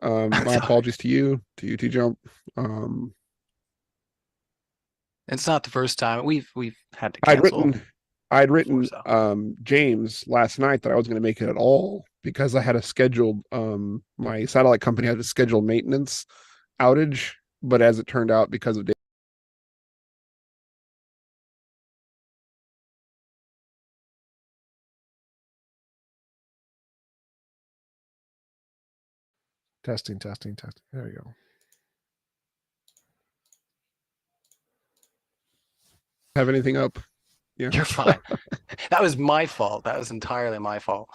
My apologies to you, TJump. Um, It's not the first time we've had to I'd cancel written, I'd before, written so. James last night that I was going to make it at all because I had a scheduled my satellite company had a scheduled maintenance outage, but as it turned out, because of testing, testing, testing. There you go. Have anything up? Yeah. You're fine. That was my fault. That was entirely my fault.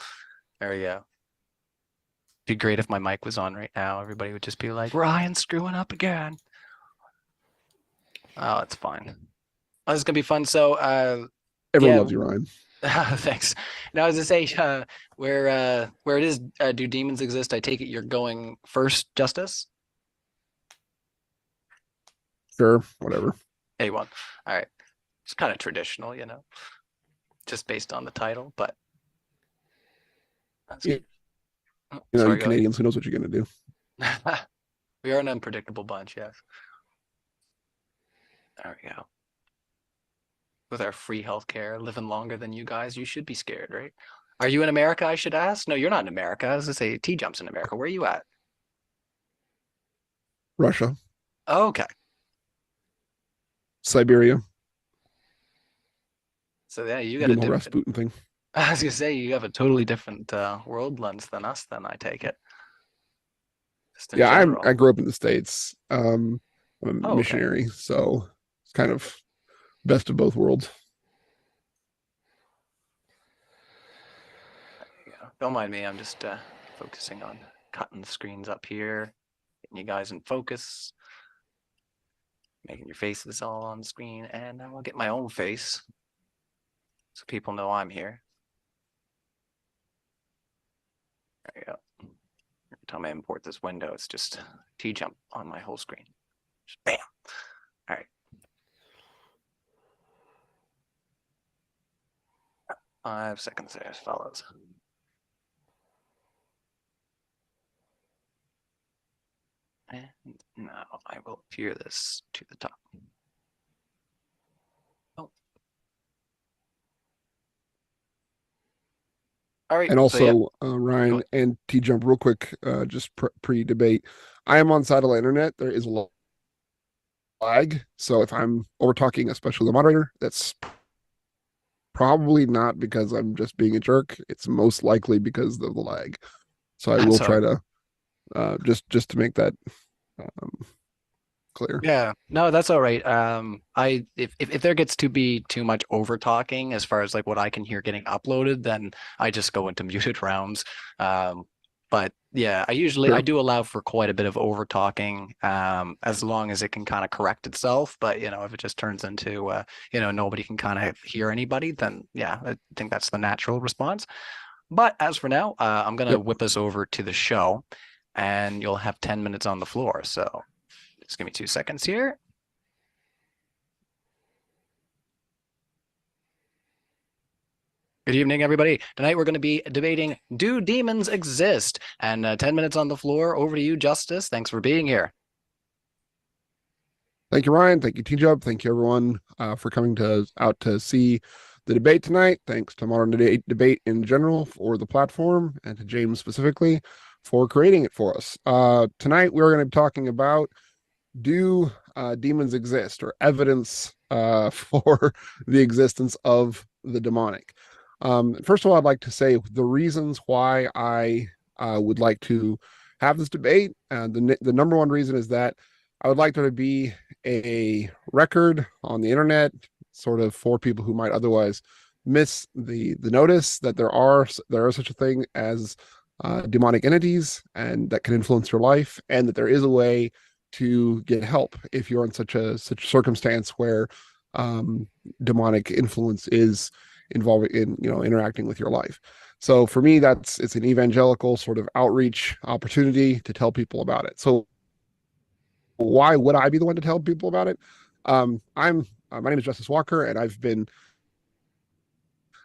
There we go. Be great if my mic was on right now. Everybody would just be like, Ryan's screwing up again. Oh, it's fine. Oh, this is gonna be fun. So, Everyone yeah, loves you, Ryan. thanks. Now, as I say, where it is, do demons exist? I take it you're going first, Justice. Sure, whatever. A1. All right. It's kind of traditional, just based on the title, but that's, You, oh, you know, you sorry, go Canadians, who knows what you're going to do? ahead. We are an unpredictable bunch, yes. There we go. With our free healthcare, living longer than you guys, you should be scared, right? Are you in America? I should ask. No, you're not in America. I was gonna say TJump's in America. Where are you at? Russia, Oh, okay. Siberia, So yeah, you got a doing the whole different. Rasputin thing. I was gonna say you have a totally different world lens than us. Then I take it, just in Yeah, I general. grew up in the States. I'm a Oh, okay. missionary, so it's kind of best of both worlds. Yeah. Don't mind me. I'm just focusing on cutting the screens up here, getting you guys in focus, making your faces all on the screen, and I will get my own face so people know I'm here. There you go. Every time I import this window, it's just TJump on my whole screen. Just bam. All right. 5 seconds there, fellows. And now I will appear this to the top. Oh, all right. And So yeah, also, go Ryan ahead. and T Jump, real quick, just pre-debate. I am on satellite internet. There is a lag, so if I'm over talking, especially the moderator, that's probably not because I'm just being a jerk. It's most likely because of the lag. So I will That's all try right. to just to make that um, clear. Yeah, no, that's all right. I if there gets to be too much over talking as far as like what I can hear getting uploaded, then I just go into muted rounds. But yeah, I Sure. do allow for quite a bit of over talking, as long as it can kind of correct itself. But if it just turns into nobody can kind of hear anybody, then yeah, I think that's the natural response. But as for now, I'm gonna Yep. whip us over to the show, and you'll have 10 minutes on the floor. So. Just give me 2 seconds here. Good evening, everybody. Tonight we're going to be debating, do demons exist? And 10 minutes on the floor. Over to you, Justice. Thanks for being here. Thank you, Ryan. Thank you, T Job. Thank you, everyone, for coming to out to see the debate tonight. Thanks to Modern Debate in general for the platform, and to James specifically for creating it for us. Tonight we're going to be talking about, do demons exist, or evidence for the existence of the demonic. First of all, I'd like to say the reasons why I would like to have this debate. The number one reason is that I would like there to be a record on the internet, sort of, for people who might otherwise miss the notice that there are such a thing as demonic entities, and that can influence your life, and that there is a way to get help if you're in such a circumstance where um, demonic influence is involving in interacting with your life. So for me, it's an evangelical sort of outreach opportunity to tell people about it. So why would I be the one to tell people about it? I'm My name is Justice Walker, and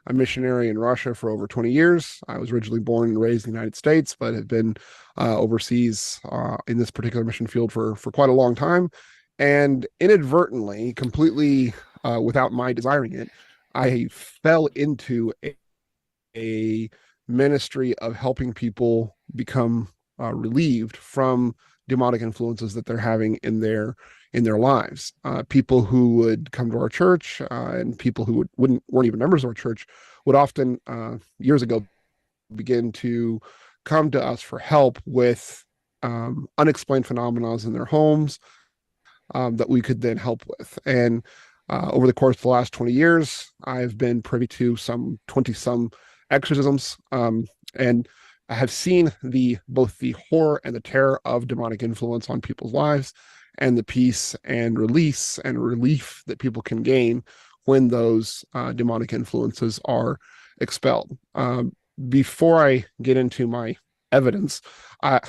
a missionary in Russia for over 20 years. I was originally born and raised in the United States, but have been overseas in this particular mission field for quite a long time. And inadvertently, completely without my desiring it, I fell into a ministry of helping people become relieved from demonic influences that they're having in their lives. People who would come to our church and people who weren't even members of our church would often years ago begin to come to us for help with unexplained phenomena in their homes that we could then help with. And over the course of the last 20 years, I've been privy to some 20 some exorcisms, and I have seen both the horror and the terror of demonic influence on people's lives, and the peace and release and relief that people can gain when those demonic influences are expelled. Before I get into my evidence, I,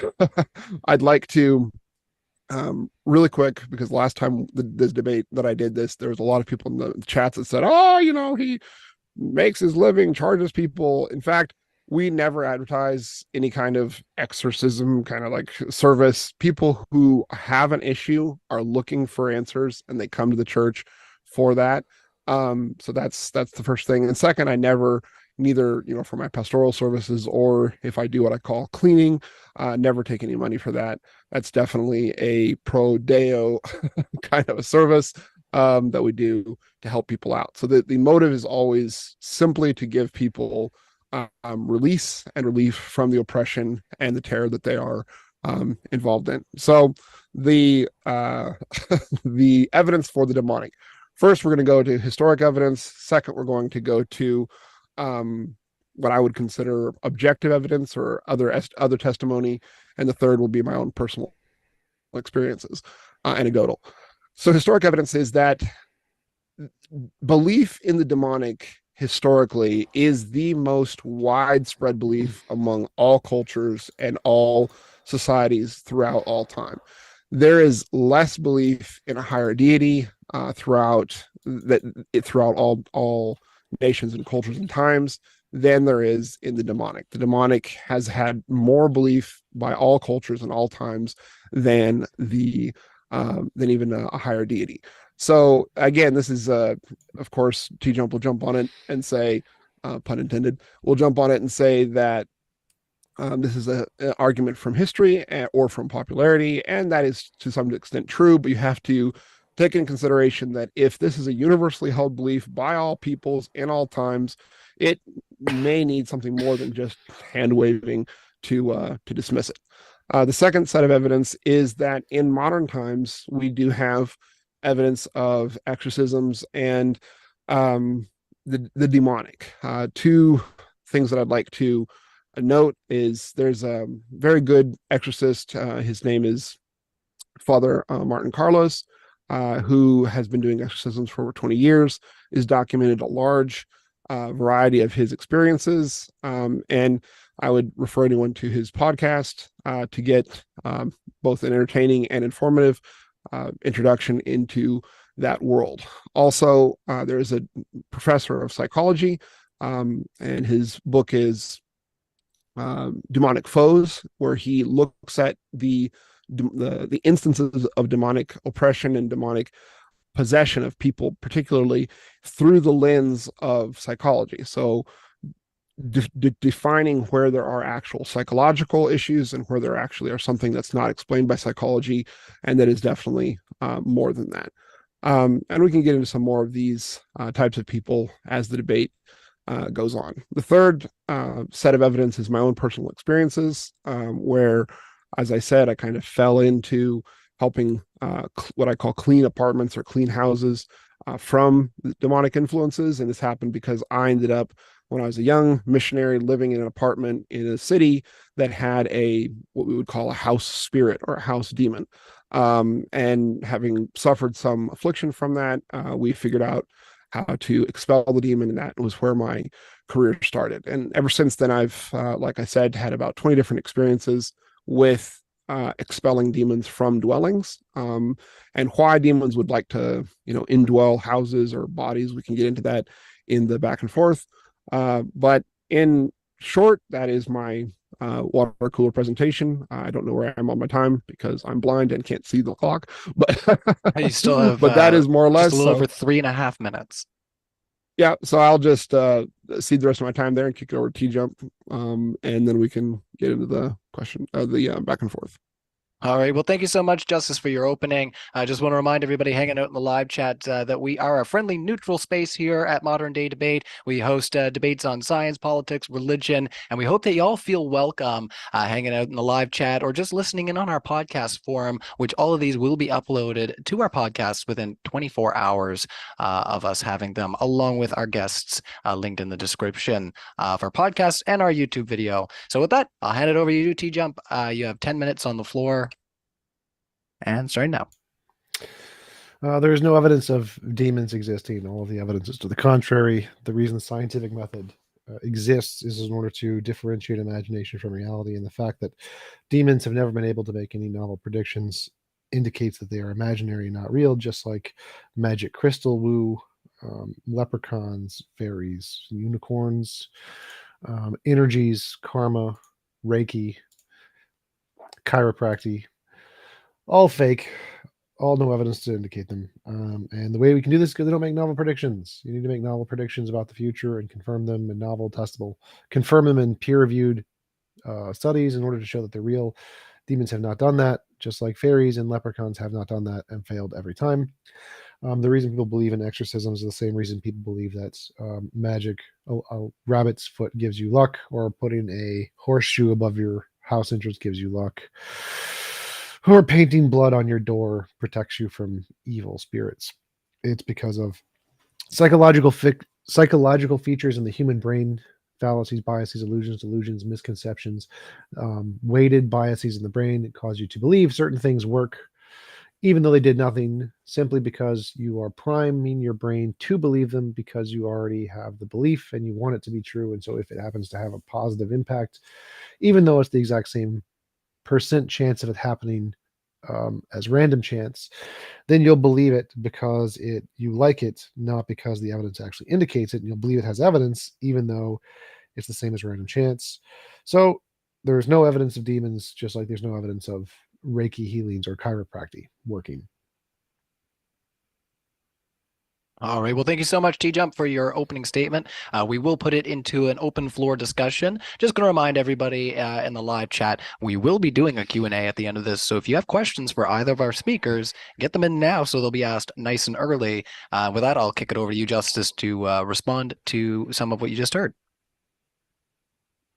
I'd like to really quick, because last time this debate that I did this, there was a lot of people in the chats that said, "Oh, he makes his living, charges people." In fact, we never advertise any kind of exorcism kind of like service. People who have an issue are looking for answers, and they come to the church for that. So that's the first thing. And second, I never, neither for my pastoral services or if I do what I call cleaning, never take any money for that. That's definitely a pro deo kind of a service that we do to help people out. So the motive is always simply to give people release and relief from the oppression and the terror that they are involved in. So the the evidence for the demonic. First, we're going to go to historic evidence. Second, we're going to go to what I would consider objective evidence or other testimony, and the third will be my own personal experiences, anecdotal. So historic evidence is that belief in the demonic historically is the most widespread belief among all cultures and all societies throughout all time. There is less belief in a higher deity throughout all nations and cultures and times than there is in the demonic. The demonic has had more belief by all cultures and all times than even a higher deity. So again, this is of course, TJump will jump on it and say, pun intended, we'll jump on it and say that this is an argument from history or from popularity, and that is to some extent true, but you have to take in consideration that if this is a universally held belief by all peoples in all times, it may need something more than just hand waving to dismiss it. The second set of evidence is that in modern times, we do have evidence of exorcisms and the demonic. Two things that I'd like to note is there's a very good exorcist. His name is Father Martin Carlos, who has been doing exorcisms for over 20 years, is documented a large variety of his experiences. And I would refer anyone to his podcast to get both an entertaining and informative introduction into that world. Also, there is a professor of psychology, and his book is Demonic Foes, where he looks at the instances of demonic oppression and demonic possession of people, particularly through the lens of psychology. So defining where there are actual psychological issues and where there actually are something that's not explained by psychology, and that is definitely more than that. And we can get into some more of these types of people as the debate goes on. The third set of evidence is my own personal experiences, where, as I said, I kind of fell into helping what I call clean apartments or clean houses from demonic influences. And this happened because I ended up, when I was a young missionary, living in an apartment in a city that had what we would call a house spirit or a house demon. And having suffered some affliction from that, we figured out how to expel the demon, and that was where my career started. And ever since then, I've, like I said, had about 20 different experiences with expelling demons from dwellings, and why demons would like to, indwell houses or bodies. We can get into that in the back and forth. But in short, that is my water cooler presentation. I don't know where I am on my time because I'm blind and can't see the clock, but You still have but that is more or just a less. little over So 3.5 minutes. yeah, so I'll just cede the rest of my time there and kick it over to TJump, and then we can get into the question, the back and forth. All right. Well, thank you so much, Justice, for your opening. I just want to remind everybody hanging out in the live chat that we are a friendly, neutral space here at Modern Day Debate. We host debates on science, politics, religion, and we hope that you all feel welcome hanging out in the live chat or just listening in on our podcast forum, which all of these will be uploaded to our podcast within 24 hours of us having them, along with our guests linked in the description of our podcast and our YouTube video. So with that, I'll hand it over to you, T-Jump. You have 10 minutes on the floor. And starting now. There is no evidence of demons existing. All of the evidence is to the contrary. The reason the scientific method exists is in order to differentiate imagination from reality. And the fact that demons have never been able to make any novel predictions indicates that they are imaginary, not real, just like magic crystal woo, leprechauns, fairies, unicorns, energies, karma, Reiki, chiropractic, all fake, all no evidence to indicate them. And the way we can do this is because they don't make novel predictions. You need to make novel predictions about the future and confirm them in novel, testable, confirm them in peer-reviewed studies in order to show that they're real. Demons have not done that, just like fairies and leprechauns have not done that and failed every time. The reason people believe in exorcisms is the same reason people believe that magic, a rabbit's foot gives you luck, or putting a horseshoe above your house entrance gives you luck, or painting blood on your door protects you from evil spirits. It's because of psychological features in the human brain, fallacies, biases, illusions, delusions, misconceptions, weighted biases in the brain that cause you to believe certain things work even though they did nothing, simply because you are priming your brain to believe them because you already have the belief and you want it to be true. And so if it happens to have a positive impact, even though it's the exact same percent chance of it happening as random chance, then you'll believe it because you like it, not because the evidence actually indicates it. And you'll believe it has evidence, even though it's the same as random chance. So there's no evidence of demons, just like there's no evidence of Reiki healings or chiropractic working. All right. Well, thank you so much, T-Jump, for your opening statement. We will put it into an open floor discussion. Just going to remind everybody in the live chat, we will be doing a Q&A at the end of this. So if you have questions for either of our speakers, get them in now so they'll be asked nice and early. With that, I'll kick it over to you, Justice, to respond to some of what you just heard.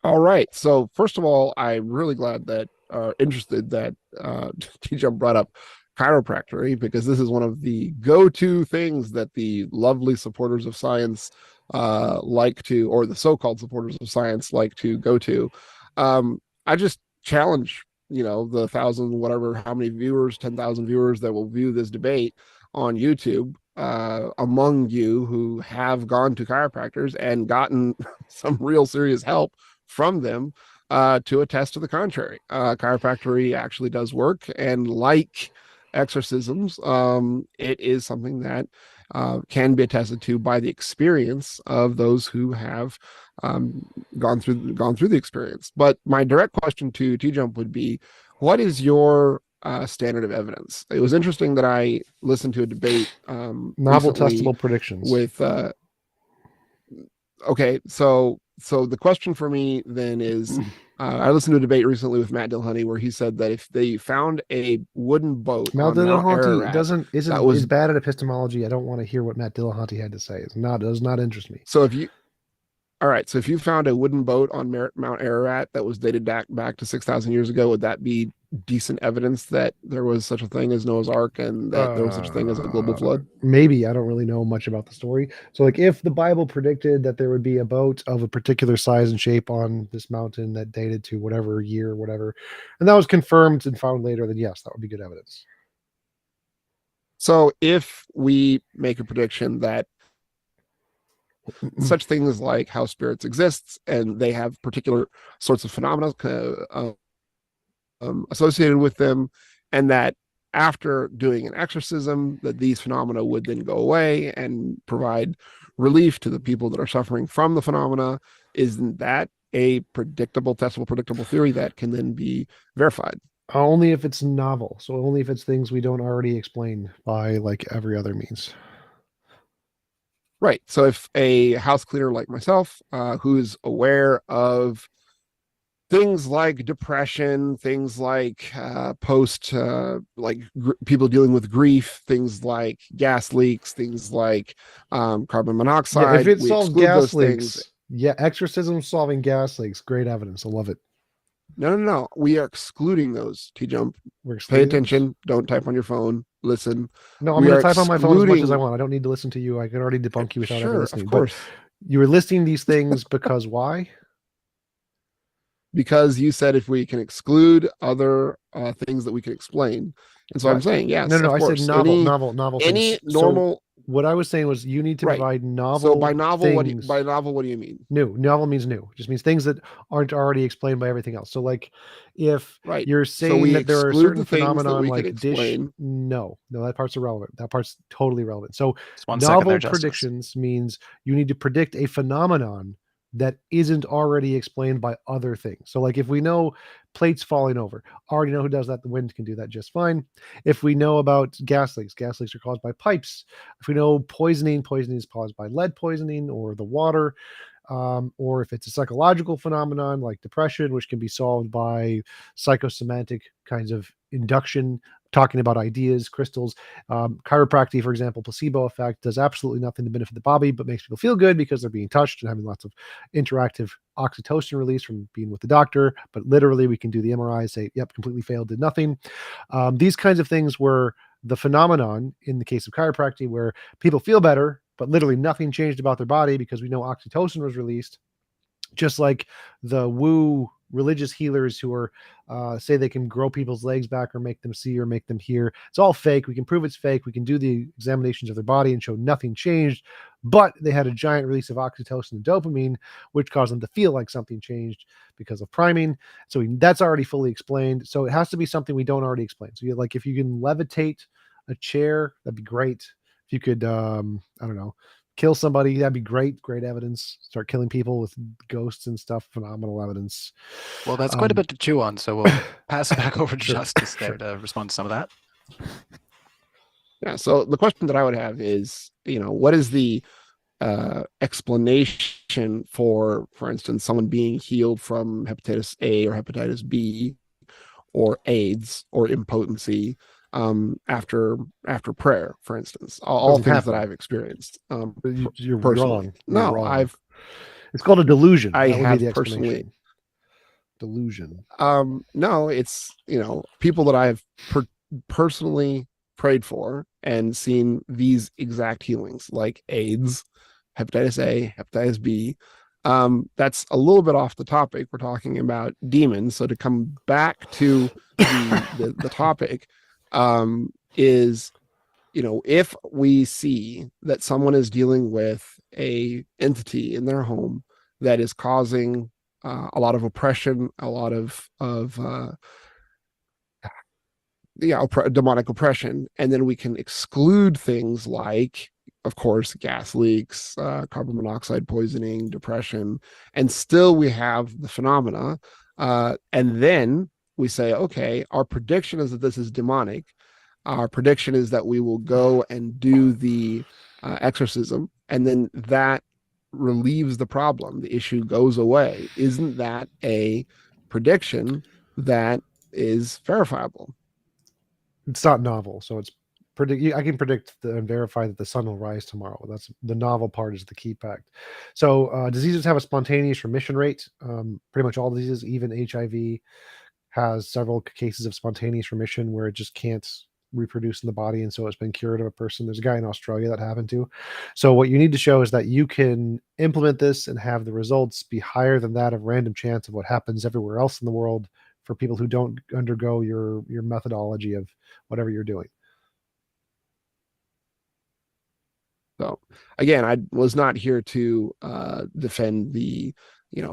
All right. So first of all, I'm really glad that interested that TJump brought up chiropractic, because this is one of the go-to things that the lovely supporters of science like to, or the so-called supporters of science like to go to. I just challenge, the thousand, whatever, how many viewers, 10,000 viewers that will view this debate on YouTube, among you who have gone to chiropractors and gotten some real serious help from them, to attest to the contrary. Chiropractic actually does work, and like exorcisms, it is something that can be attested to by the experience of those who have gone through the experience. But my direct question to TJump would be, what is your standard of evidence? It was interesting that I listened to a debate Novel recently testable predictions with okay, so the question for me then is, I listened to a debate recently with Matt Dillahunty where he said that if they found a wooden boat Matt on Mount Dillahunty Ararat, is bad at epistemology. I don't want to hear what Matt Dillahunty had to say. It does not interest me. so if you found a wooden boat on Mount Ararat that was dated back to 6,000 years ago, would that be decent evidence that there was such a thing as Noah's Ark and that there was such a thing as a global flood? Maybe. I don't really know much about the story. So, like, if the Bible predicted that there would be a boat of a particular size and shape on this mountain that dated to whatever year, whatever, and that was confirmed and found later, then yes, that would be good evidence. So if we make a prediction that such things like how spirits exist and they have particular sorts of phenomena associated with them, and that after doing an exorcism that these phenomena would then go away and provide relief to the people that are suffering from the phenomena. Isn't that a predictable, testable, predictable theory that can then be verified? Only if it's novel. So only if it's things we don't already explain by like every other means. Right. So if a house cleaner like myself, who's aware of things like depression, things like post, people dealing with grief, things like gas leaks, things like carbon Yeah, monoxide, if it we solves exclude gas those things. leaks, yeah, exorcism solving gas leaks, great evidence. I love it. No. We are excluding those. TJump. We're Pay excluding those? attention. Don't type on your phone. Listen. No, I'm We going are to type on my phone as much as I excluding. want. I don't need to listen to you. I can already debunk you without ever Sure, of listening. But course. you were listing these things because why? Because you said if we can exclude other things that we can explain. And so I'm What? saying, yes, No. of I said course. novel things. Any So normal, what I was saying was you need to right. provide So novel by novel, things. what do you mean? New. Novel means new. It just means things that aren't already explained by everything else. So like if Right. you're So saying we that there are exclude certain the things that phenomenon we can like dish, explain. no, that part's irrelevant. That part's totally irrelevant. So Just 1 second there, novel Justus. predictions means you need to predict a phenomenon that isn't already explained by other things. So like if we know plates falling over, already know who does that. The wind can do that just fine. If we know about gas leaks are caused by pipes. If we know poisoning is caused by lead poisoning or the water. Or if it's a psychological phenomenon like depression, which can be solved by psychosomatic kinds of induction, talking about ideas, crystals. Chiropractic, for example, placebo effect does absolutely nothing to benefit the body, but makes people feel good because they're being touched and having lots of interactive oxytocin release from being with the doctor. But literally, we can do the MRI, say, yep, completely failed, did nothing. These kinds of things were the phenomenon in the case of chiropractic, where people feel better, but literally nothing changed about their body because we know oxytocin was released. Just like the woo religious healers who are say they can grow people's legs back or make them see or make them hear. It's all fake. We can prove it's fake. We can do the examinations of their body and show nothing changed, but they had a giant release of oxytocin and dopamine, which caused them to feel like something changed because of priming. So that's already fully explained. So it has to be something we don't already explain. So like if you can levitate a chair, that'd be great. If you could, I don't know, kill somebody, that'd be great. Great evidence. Start killing people with ghosts and stuff. Phenomenal evidence. Well, that's quite a bit to chew on, so we'll pass it back over to Sure, Justus there sure. to respond to some of that. Yeah. So the question that I would have is, what is the explanation for instance, someone being healed from hepatitis A or hepatitis B or AIDS or impotency after prayer, for instance, all Doesn't things that happen. I've experienced You're personally. wrong. You're No, wrong. It's called a delusion. I That would be the have personally. explanation. Delusion. No, it's people that I've personally prayed for and seen these exact healings, like AIDS, hepatitis A, hepatitis B. That's a little bit off the topic. We're talking about demons. So to come back to the topic, is if we see that someone is dealing with a entity in their home that is causing a lot of oppression, a lot of demonic oppression, and then we can exclude things like, of course, gas leaks, carbon monoxide poisoning, depression, and still we have the phenomena, and then we say, okay, our prediction is that this is demonic. Our prediction is that we will go and do the exorcism, and then that relieves the problem. The issue goes away. Isn't that a prediction that is verifiable? It's not novel, so it's predict. I can predict and verify that the sun will rise tomorrow. That's the novel part, is the key fact. So diseases have a spontaneous remission rate. Pretty much all diseases, even HIV, has several cases of spontaneous remission where it just can't reproduce in the body, and so it's been cured of a person. There's a guy in Australia that happened to. So what you need to show is that you can implement this and have the results be higher than that of random chance of what happens everywhere else in the world for people who don't undergo your methodology of whatever you're doing. So again, I was not here to defend the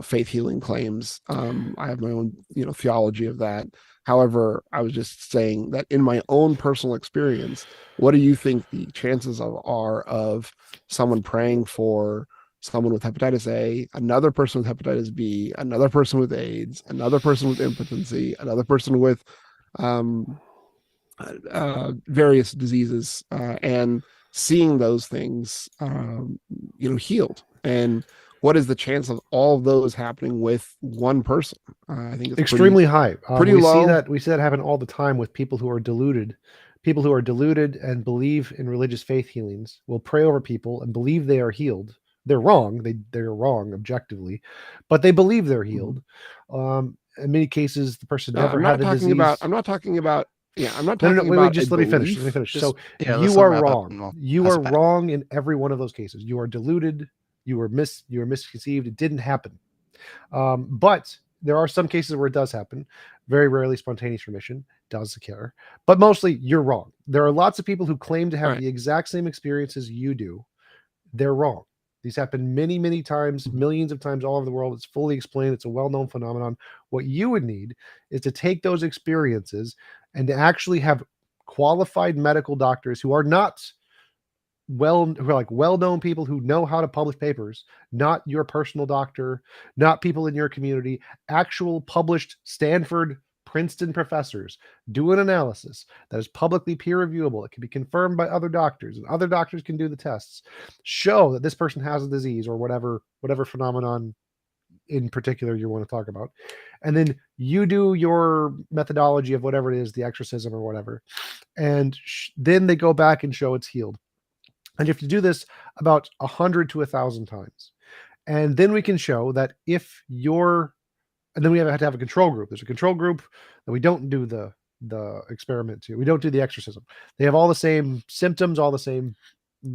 faith healing claims. I have my own theology of that. However, I was just saying that in my own personal experience, what do you think the chances are of someone praying for someone with hepatitis A, another person with hepatitis B, another person with AIDS, another person with impotency, another person with um, various diseases, and seeing those things, healed? And what is the chance of all of those happening with one person? I think it's Extremely high. pretty we low. see that happen all the time with people who are deluded. People who are deluded and believe in religious faith healings will pray over people and believe they are healed. They're wrong. They're wrong objectively, but they believe they're healed. In many cases, the person never I'm had not the talking disease. about. I'm not talking about. Yeah, I'm not No, talking wait, about. just let me finish. Let me finish. Just- So yeah, let's you all are wrap up wrong. and we'll You pass are it back. wrong in every one of those cases. You are deluded. You were misconceived. It didn't happen. But there are some cases where it does happen. Very rarely, spontaneous remission does occur. But mostly, you're wrong. There are lots of people who claim to have Right. the exact same experiences you do. They're wrong. These happen many, many times, millions of times all over the world. It's fully explained. It's a well-known phenomenon. What you would need is to take those experiences and to actually have qualified medical doctors who are well-known people who know how to publish papers, not your personal doctor, not people in your community, actual published Stanford, Princeton professors do an analysis that is publicly peer reviewable. It can be confirmed by other doctors, and other doctors can do the tests, show that this person has a disease or whatever phenomenon in particular you want to talk about. And then you do your methodology of whatever it is, the exorcism or whatever. And then they go back and show it's healed. And you have to do this about 100 to 1,000 times. And then we can show that and then we have to have a control group. There's a control group that we don't do the experiment to. We don't do the exorcism. They have all the same symptoms, all the same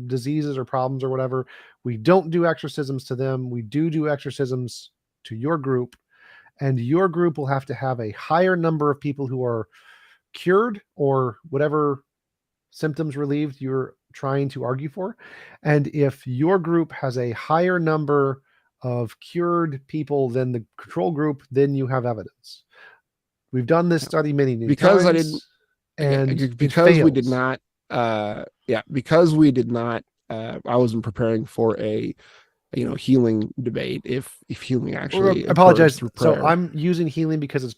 diseases or problems or whatever. We don't do exorcisms to them. We do exorcisms to your group. And your group will have to have a higher number of people who are cured or whatever symptoms relieved you're trying to argue for. And if your group has a higher number of cured people than the control group, then you have evidence. We've done this study many because times. I didn't, and because we did not, because we did not, I wasn't preparing for a healing debate. If healing actually I apologize. through prayer. So I'm using healing because it's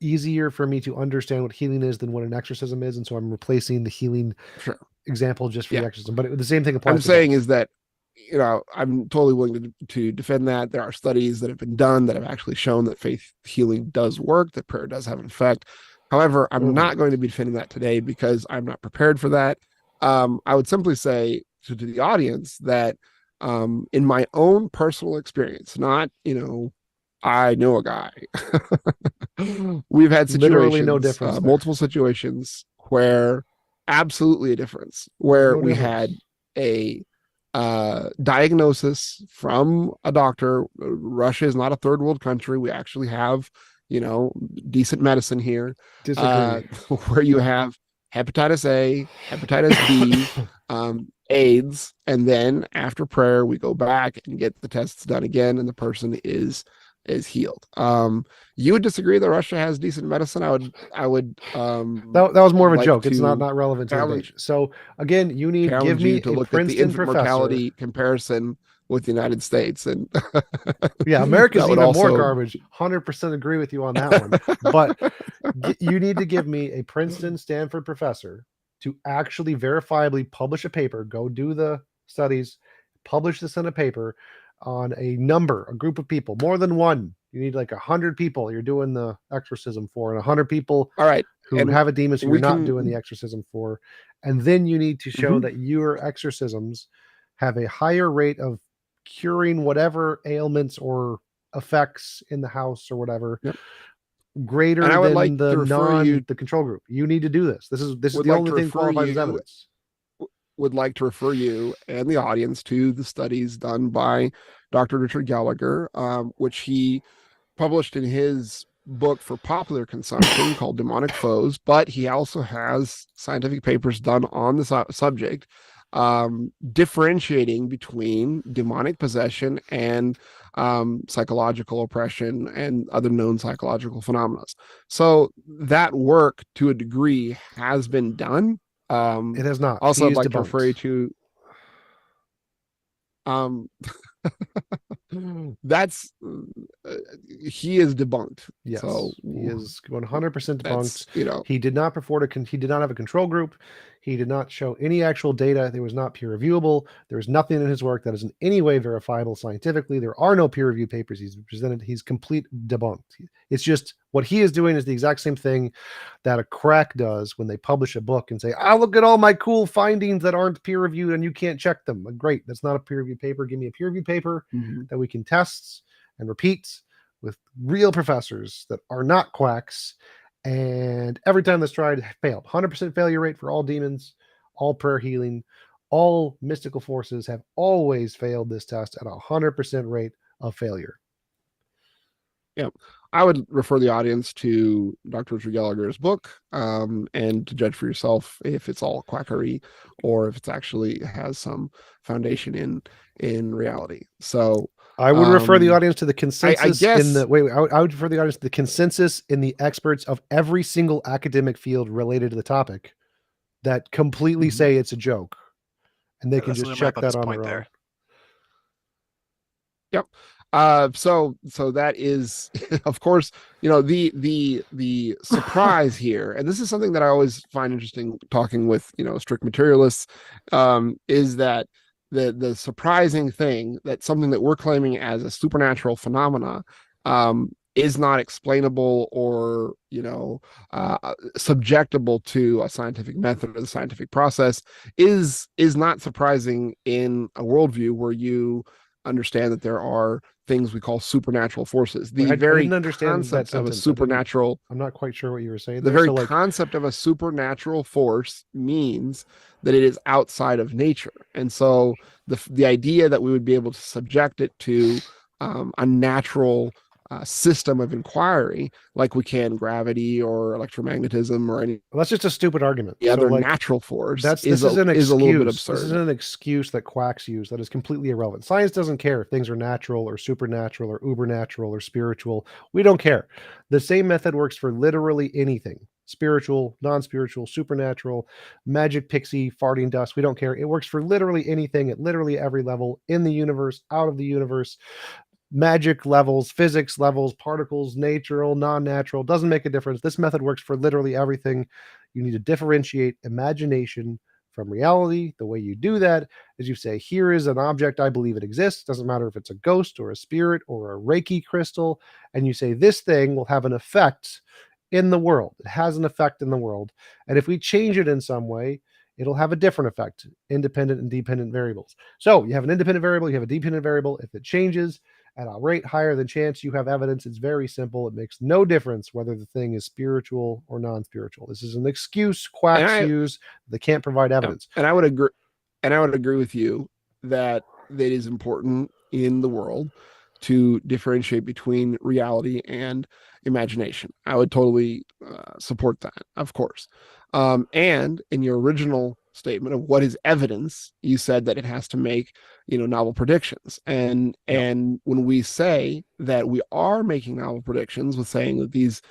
easier for me to understand what healing is than what an exorcism is, and so I'm replacing the healing example just for the exorcism. But the same thing applies. I'm saying is that I'm totally willing to defend that. There are studies that have been done that have actually shown that faith healing does work, that prayer does have an effect. However, I'm not going to be defending that today because I'm not prepared for that. I would simply say to the audience that in my own personal experience, not, I know a guy. We've had situations, literally no difference multiple situations where absolutely a difference, where we had a diagnosis from a doctor. Russia is not a third world country. We actually have, decent medicine here. Where you have hepatitis A, hepatitis B, AIDS, and then after prayer, we go back and get the tests done again, and the person is healed. You would disagree that Russia has decent medicine? I would that was more of a joke. It's not relevant to the debate. So again, you need give me to a look Princeton at the infant mortality comparison with the United States, and yeah, America's even more garbage. 100% agree with you on that one. But you need to give me a Princeton, Stanford professor to actually verifiably publish a paper, go do the studies, publish this in a paper on a group of people, more than one. You need like 100 people you're doing the exorcism for, and 100 people who have a demon who you're not doing the exorcism for. And then you need to show that your exorcisms have a higher rate of curing whatever ailments or effects in the house or whatever, greater than the control group. You need to do this. This is the only thing qualified as evidence. Would like to refer you and the audience to the studies done by Dr. Richard Gallagher, which he published in his book for popular consumption called Demonic Foes, but he also has scientific papers done on the subject. differentiating between demonic possession and psychological oppression and other known psychological phenomena. So that work to a degree has been done. It has not. Also, I'd like debunked. to refer you to that's he is debunked. Yes, so he is 100% debunked. You know, he did not he did not have a control group. He did not show any actual data. There was not peer reviewable. There is nothing in his work that is in any way verifiable scientifically. There are no peer reviewed papers he's presented. He's complete debunked. It's just what he is doing is the exact same thing that a crack does when they publish a book and say, look at all my cool findings that aren't peer reviewed and you can't check them. Great. That's not a peer reviewed paper. Give me a peer reviewed paper that we can test and repeat with real professors that are not quacks. And every time that's tried, failed. 100% failure rate for all demons, all prayer healing, all mystical forces have always failed this test at 100% rate of failure. Yeah, I would refer the audience to Dr. Richard Gallagher's book, and to judge for yourself if it's all quackery or if it's actually has some foundation in reality. So I would refer the audience to the consensus I guess, in the I would refer the audience to the consensus in the experts of every single academic field related to the topic that completely say it's a joke, and they can just check that on their own. Yep. So that is, of course, the surprise here, and this is something that I always find interesting talking with, strict materialists, is that the surprising thing that something that we're claiming as a supernatural phenomena is not explainable or subjectable to a scientific method or the scientific process is not surprising in a worldview where you understand that there are things we call supernatural forces. The very concept of a supernatural, I'm not quite sure what you were saying. The very concept of a supernatural force means that it is outside of nature. And so the idea that we would be able to subject it to a natural system of inquiry, like we can gravity or electromagnetism or any. Well, that's just a stupid argument. The other natural force is a little bit absurd. This is an excuse that quacks use that is completely irrelevant. Science doesn't care if things are natural or supernatural or ubernatural or spiritual. We don't care. The same method works for literally anything. Spiritual, non-spiritual, supernatural, magic, pixie, farting dust. We don't care. It works for literally anything at literally every level in the universe, out of the universe. Magic levels, physics levels, particles, natural, non-natural, doesn't make a difference. This method works for literally everything. You need to differentiate imagination from reality. The way you do that is you say, here is an object, I believe it exists. Doesn't matter if it's a ghost or a spirit or a Reiki crystal. And you say, this thing will have an effect in the world. It has an effect in the world. And if we change it in some way, it'll have a different effect, independent and dependent variables. So you have an independent variable, you have a dependent variable. If it changes at a rate higher than chance, you have evidence. It's very simple. It makes no difference whether the thing is spiritual or non-spiritual. This is an excuse quacks use. They can't provide evidence. And I would agree with you that it is important in the world to differentiate between reality and imagination. I would totally support that, of course. And in your original statement of what is evidence, you said that it has to make novel predictions, and when we say that we are making novel predictions with saying that these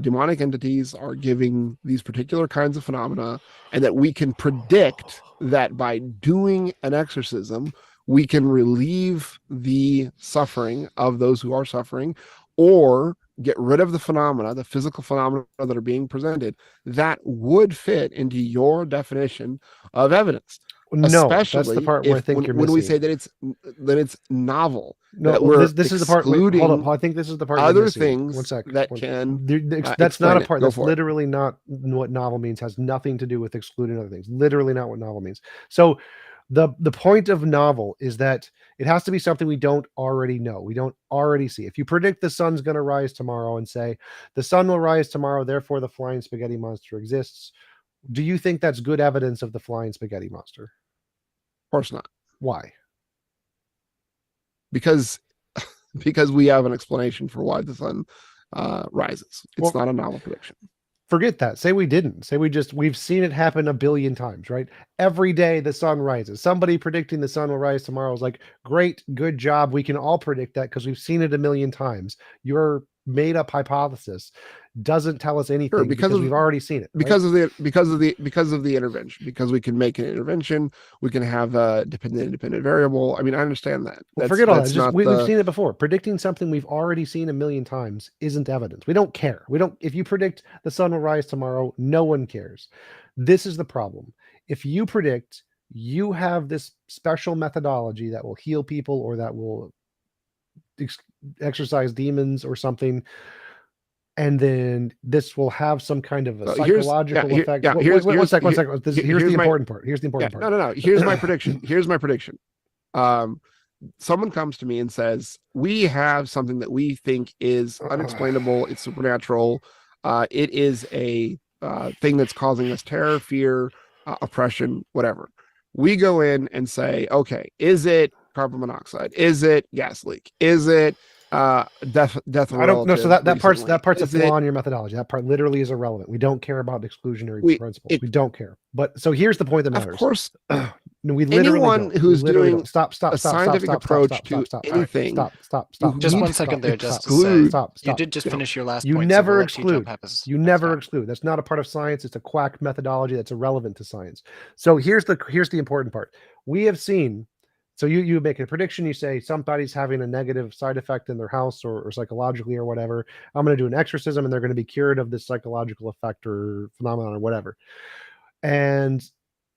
demonic entities are giving these particular kinds of phenomena, and that we can predict that by doing an exorcism we can relieve the suffering of those who are suffering, or get rid of the phenomena, the physical phenomena that are being presented, that would fit into your definition of evidence. No, that's the part where I think you're missing. When we say that it's novel, no, that we're this is the part. Hold up, I think this is the part. Other things that can. That's not a part. That's literally not what novel means. Has nothing to do with excluding other things. Literally not what novel means. So, the point of novel is that it has to be something we don't already know. We don't already see. If you predict the sun's going to rise tomorrow and say the sun will rise tomorrow, therefore the flying spaghetti monster exists, do you think that's good evidence of the flying spaghetti monster? Of course not. Why? Because we have an explanation for why the sun rises. It's not a novel prediction. Forget that. Say we didn't. Say we've seen it happen a billion times, right? Every day the sun rises. Somebody predicting the sun will rise tomorrow is like, great, good job. We can all predict that because we've seen it a million times. Your made up hypothesis doesn't tell us anything because we've already seen it. Because of the intervention, because we can make an intervention, we can have a independent variable. I mean, I understand that. Well, forget all that. It's just, we've seen it before. Predicting something we've already seen a million times isn't evidence. We don't care. If you predict the sun will rise tomorrow, no one cares. This is the problem. If you predict you have this special methodology that will heal people or that will exercise demons or something, and then this will have some kind of a psychological effect. One second. Here's the important part. Here's the important part. No. Here's my prediction. Here's my prediction. Someone comes to me and says, we have something that we think is unexplainable. It's supernatural. It is a thing that's causing us terror, fear, oppression, whatever. We go in and say, okay, is it carbon monoxide? Is it gas leak? Is it death? I don't know. So that part's a flaw in your methodology. That part literally is irrelevant. We don't care about exclusionary principles. We don't care. But so here's the point that matters. Of course, no, we literally anyone who's doing a scientific approach to anything. Stop. Just 1 second there, Justus. You did just finish your last point. You never exclude. You never exclude. That's not a part of science. It's a quack methodology that's irrelevant to science. So here's the important part. We have seen. So you make a prediction, you say somebody's having a negative side effect in their house or psychologically or whatever. I'm going to do an exorcism and they're going to be cured of this psychological effect or phenomenon or whatever. And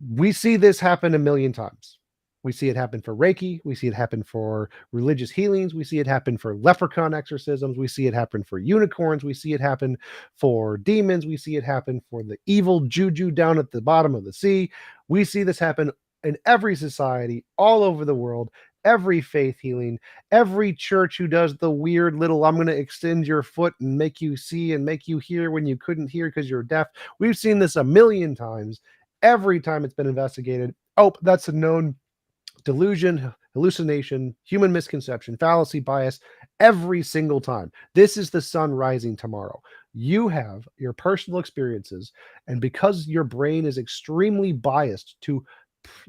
we see this happen a million times. We see it happen for Reiki. We see it happen for religious healings. We see it happen for leprechaun exorcisms. We see it happen for unicorns. We see it happen for demons. We see it happen for the evil juju down at the bottom of the sea. We see this happen in every society all over the world, every faith healing, every church who does the weird little, I'm going to extend your foot and make you see and make you hear when you couldn't hear because you're deaf. We've seen this a million times. Every time it's been investigated. Oh, that's a known delusion, hallucination, human misconception, fallacy, bias, every single time. This is the sun rising tomorrow. You have your personal experiences, and because your brain is extremely biased to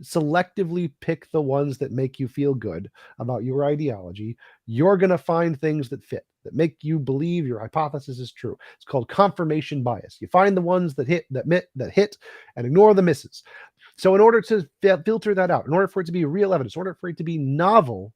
selectively pick the ones that make you feel good about your ideology, you're going to find things that fit, that make you believe your hypothesis is true. It's called confirmation bias. You find the ones that hit and ignore the misses. So in order to filter that out, in order for it to be real evidence, in order for it to be novel,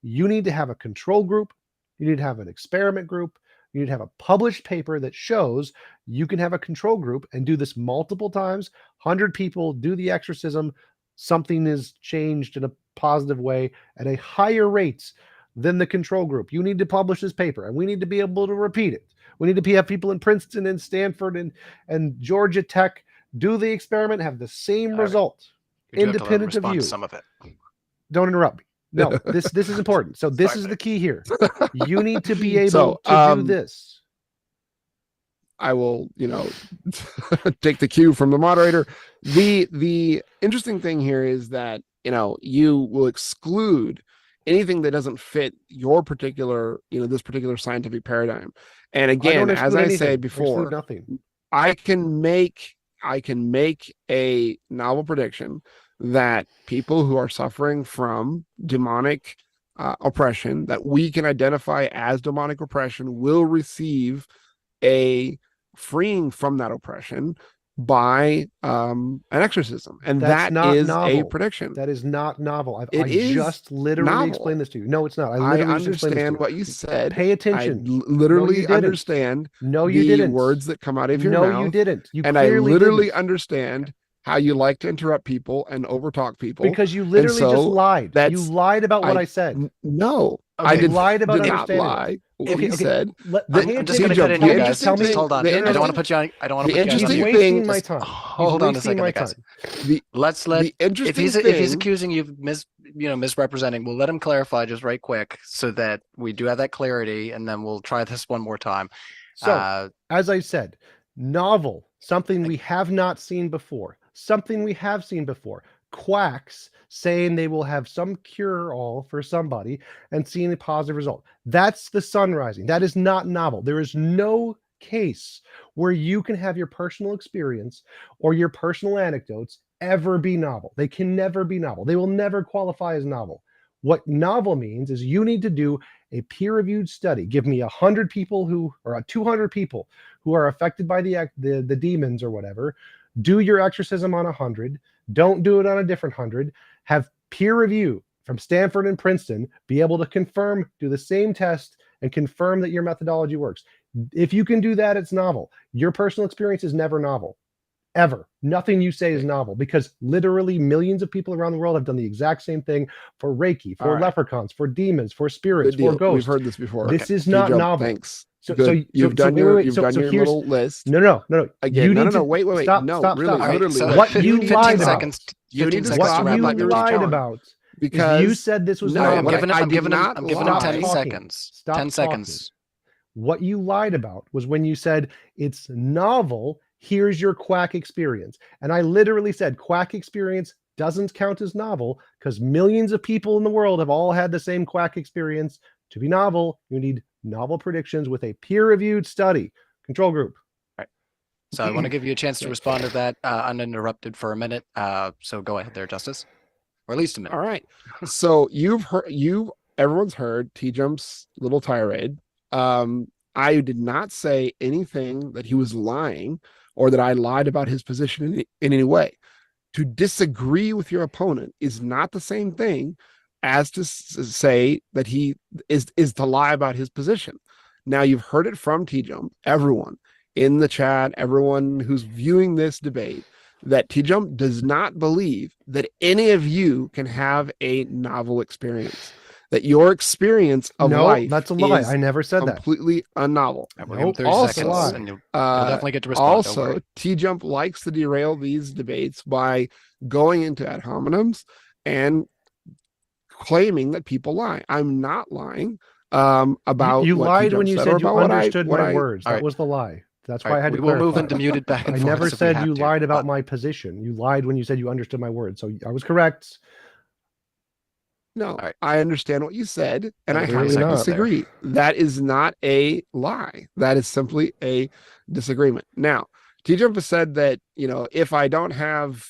you need to have a control group. You need to have an experiment group. You need to have a published paper that shows you can have a control group and do this multiple times. 100 people do the exorcism. Something is changed in a positive way at a higher rate than the control group. You need to publish this paper, and we need to be able to repeat it. We need to have people in Princeton and Stanford and Georgia Tech do the experiment, have the same result, independent of you. Some of it. Don't interrupt me. No, this is important. So this is the key here. You need to be able to do this. I will, take the cue from the moderator. The interesting thing here is that, you will exclude anything that doesn't fit your particular, this particular scientific paradigm. And again, as I said before, I can make a novel prediction that people who are suffering from demonic oppression that we can identify as demonic oppression will receive a freeing from that oppression by an exorcism, and that is novel. A prediction. That is not novel. I just literally explained this to you. No, it's not. I understand what you said. Pay attention. I literally understand. No, you didn't. Words that come out of your mouth. No, you didn't. And I literally understand how you like to interrupt people and overtalk people because you literally just lied. You lied about what I said. No, I did lied about not lie. Okay. Said. I'm just going to cut in here, guys. Just hold on. I don't want to put you on. I don't want to put you on. He's wasting my time. Hold on a second, guys. Let's let. If he's accusing you of misrepresenting, we'll let him clarify just right quick so that we do have that clarity, and then we'll try this one more time. So, as I said, novel, something we have not seen before. Something we have seen before. Quacks saying they will have some cure-all for somebody and seeing a positive result. That's the sun rising. That is not novel. There is no case where you can have your personal experience or your personal anecdotes ever be novel. They can never be novel. They will never qualify as novel. What novel means is you need to do a peer-reviewed study. Give me 100 people or 200 people who are affected by the demons or whatever. Do your exorcism on 100. Don't do it on a different 100. Have peer review from Stanford and Princeton be able to confirm, do the same test and confirm that your methodology works. If you can do that, it's novel. Your personal experience is never novel. Ever. Nothing you say is novel, because literally millions of people around the world have done the exact same thing for Reiki, for leprechauns, for demons, for spirits, for ghosts. We've heard this before. This is not novel. Thanks. So you've done your little list. No. Again, wait. Stop, no, stop, really, stop. literally. So what you 15 lied about. seconds. You need to What stop. you Let me lied respond. about. Because you said this was no, novel. I'm giving him Stop 10 talking. seconds. Stop 10 talking. seconds. What you lied about was when you said it's novel. Here's your quack experience. And I literally said quack experience doesn't count as novel because millions of people in the world have all had the same quack experience. To be novel, you need novel predictions with a peer-reviewed study. Control group. All right. So I want to give you a chance to respond to that uninterrupted for a minute. So go ahead there, Justus. Or at least a minute. All right. So everyone's heard TJump's little tirade. I did not say anything that he was lying or that I lied about his position in any way. To disagree with your opponent is not the same thing as to say that he is to lie about his position. Now, you've heard it from TJump, everyone in the chat, everyone who's viewing this debate, that TJump does not believe that any of you can have a novel experience. That your experience of life that's a lie. is I never said that. completely unnovel. We're giving 30 Also, seconds, and you'll definitely get to respond. Also, TJump likes to derail these debates by going into ad hominems and claiming that people lie. I'm not lying about you what lied TJump when you said you understood my words. That was the lie. That's why I had to clarify. We'll move into muted back and I forth. never said you lied about my position. You lied when you said you understood my words. So I was correct. No, I understand what you said, and I highly disagree. That is not a lie. That is simply a disagreement. Now, TJump has said that, if I don't have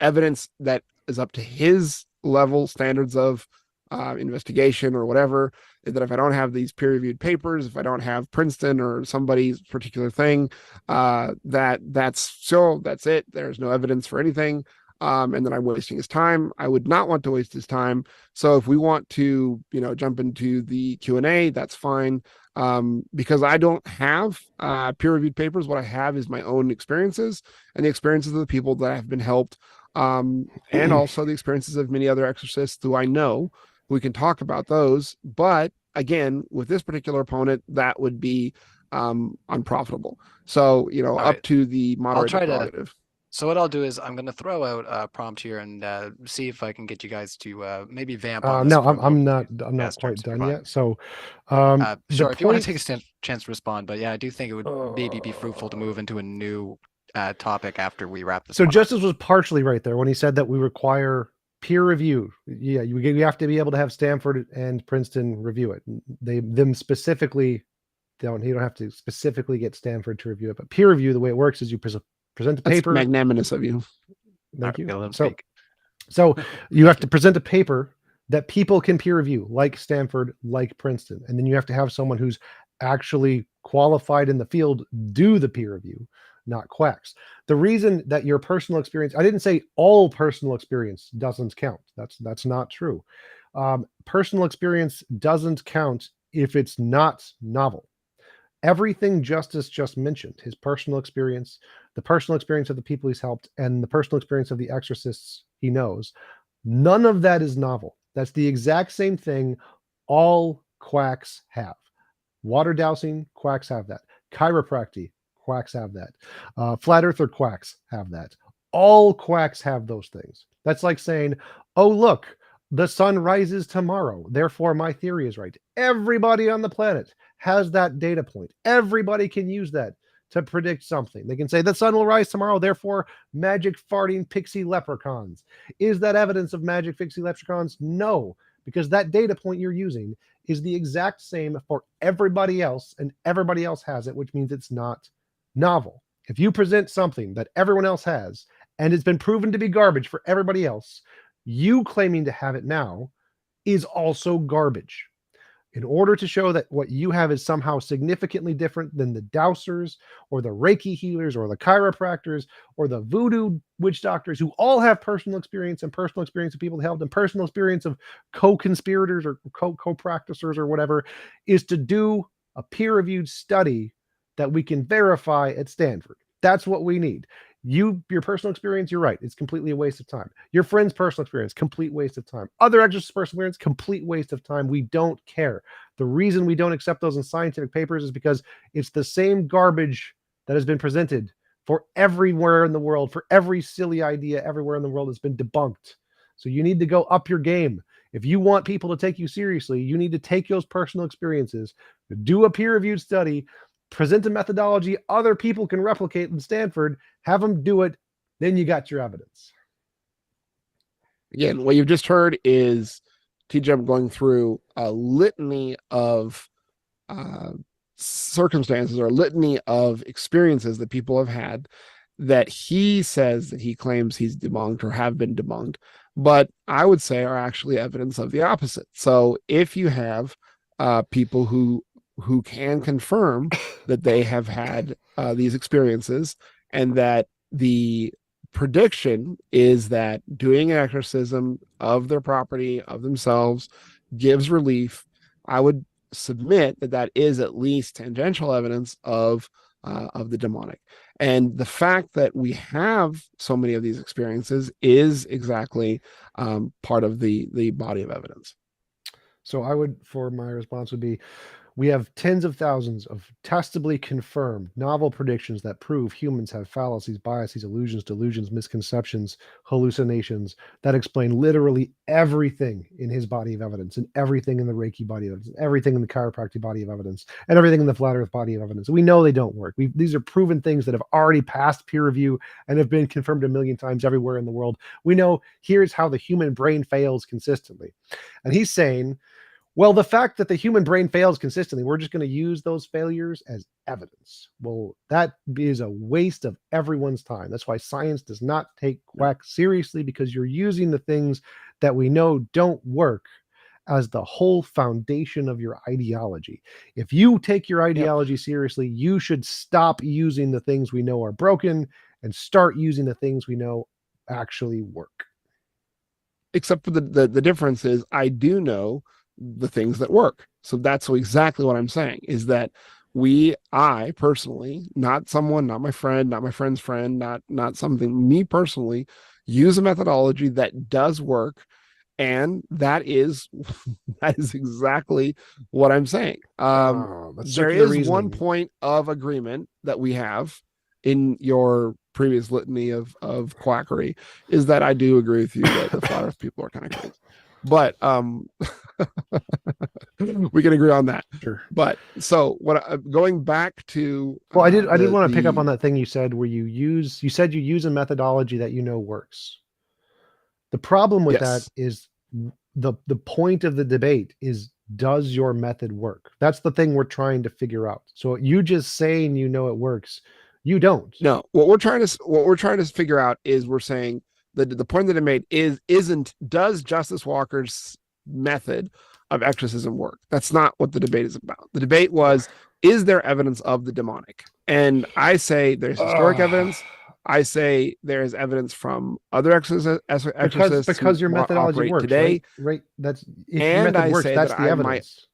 evidence that is up to his level standards of investigation or whatever, that if I don't have these peer-reviewed papers, if I don't have Princeton or somebody's particular thing, that's it. There's no evidence for anything. And then I'm wasting his time. I would not want to waste his time. So if we want to, jump into the Q&A, that's fine. Because I don't have peer-reviewed papers. What I have is my own experiences and the experiences of the people that have been helped, and also the experiences of many other exorcists who I know. We can talk about those. But again, with this particular opponent, that would be unprofitable. So, up to the moderator prerogative. So what I'll do is I'm going to throw out a prompt here and see if I can get you guys to maybe vamp on this. No, I'm not quite done yet. So, sure, if you want to take a chance to respond, but yeah, I do think it would maybe be fruitful to move into a new topic after we wrap this. So Justus was partially right there when he said that we require peer review. Yeah, you have to be able to have Stanford and Princeton review it. Them specifically you don't have to specifically get Stanford to review it, but peer review, the way it works is you present the paper. That's magnanimous of you. Thank you. So you have to present a paper that people can peer review, like Stanford, like Princeton, and then you have to have someone who's actually qualified in the field do the peer review, not quacks. The reason that your personal experience, I didn't say all personal experience doesn't count. That's not true. Personal experience doesn't count if it's not novel. Everything Justus just mentioned, his personal experience, the personal experience of the people he's helped, and the personal experience of the exorcists he knows, none of that is novel. That's the exact same thing all quacks have. Water dowsing, quacks have that. Chiropractic, quacks have that. Flat earther quacks have that. All quacks have those things. That's like saying, oh, look, the sun rises tomorrow, therefore my theory is right. Everybody on the planet has that data point. Everybody can use that to predict something. They can say the sun will rise tomorrow, therefore magic farting pixie leprechauns. Is that evidence of magic pixie leprechauns? No, because that data point you're using is the exact same for everybody else, and everybody else has it, which means it's not novel. If you present something that everyone else has and it's been proven to be garbage for everybody else, you claiming to have it now is also garbage. In order to show that what you have is somehow significantly different than the dowsers or the Reiki healers or the chiropractors or the voodoo witch doctors, who all have personal experience and personal experience of people that helped and personal experience of co-conspirators or co-practicers or whatever, is to do a peer-reviewed study that we can verify at Stanford. That's what we need. Your personal experience, you're right, it's completely a waste of time. Your friend's personal experience, complete waste of time. Other exorcist personal experience, complete waste of time. We don't care. The reason we don't accept those in scientific papers is because it's the same garbage that has been presented for everywhere in the world, for every silly idea everywhere in the world has been debunked. So you need to go up your game. If you want people to take you seriously, you need to take those personal experiences, do a peer-reviewed study, present a methodology other people can replicate in Stanford, have them do it, then you got your evidence. Again, what you've just heard is TJump going through a litany of circumstances or a litany of experiences that people have had that he says that he claims he's debunked or have been debunked, but I would say are actually evidence of the opposite. So if you have people who can confirm that they have had these experiences, and that the prediction is that doing an exorcism of their property, of themselves, gives relief, I would submit that that is at least tangential evidence of the demonic. And the fact that we have so many of these experiences is exactly part of the body of evidence. So I would, for my response would be, we have tens of thousands of testably confirmed novel predictions that prove humans have fallacies, biases, illusions, delusions, misconceptions, hallucinations that explain literally everything in his body of evidence, and everything in the Reiki body of evidence, everything in the chiropractic body of evidence, and everything in the flat earth body of evidence. We know they don't work. These are proven things that have already passed peer review and have been confirmed a million times everywhere in the world. We know here's how the human brain fails consistently. And he's saying, well, the fact that the human brain fails consistently, we're just going to use those failures as evidence. Well, that is a waste of everyone's time. That's why science does not take quack seriously, because you're using the things that we know don't work as the whole foundation of your ideology. If you take your ideology seriously, you should stop using the things we know are broken and start using the things we know actually work. Except for the difference is I do know the things that work. So that's exactly what I'm saying, is that I personally, not someone, not my friend, not my friend's friend, not something, me personally, use a methodology that does work. And that is exactly what I'm saying. There is one point of agreement that we have in your previous litany of quackery, is that I do agree with you that the flat earth people are kind of crazy. But we can agree on that. Sure. But so going back to I did want to pick up on that thing you said where you said you use a methodology that you know works. The problem with that is the point of the debate is, does your method work? That's the thing we're trying to figure out. So you just saying you know it works, you don't. No, what we're trying to figure out is, we're saying that the point that I made isn't does Justus Walker's method of exorcism work? That's not what the debate is about. The debate was, is there evidence of the demonic? And I say there's historic evidence. I say there is evidence from other exorcists because your methodology works today. Right? That's if your method works. That's the evidence.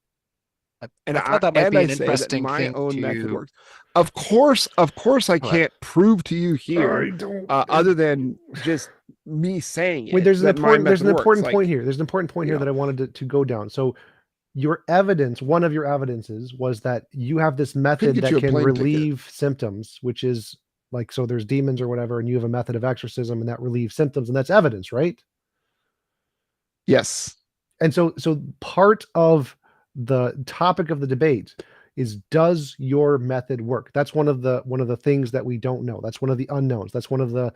And I thought that might be an interesting thing. My own method works. Of course, I can't prove to you here, other than just me saying it. Wait, there's an important point here. There's an important point here that I wanted to go down. So your evidence, one of your evidences was that you have this method that can relieve symptoms, which is like, so there's demons or whatever, and you have a method of exorcism and that relieves symptoms, and that's evidence, right? Yes. And so part of the topic of the debate is, does your method work? That's one of the things that we don't know. That's one of the unknowns. That's one of the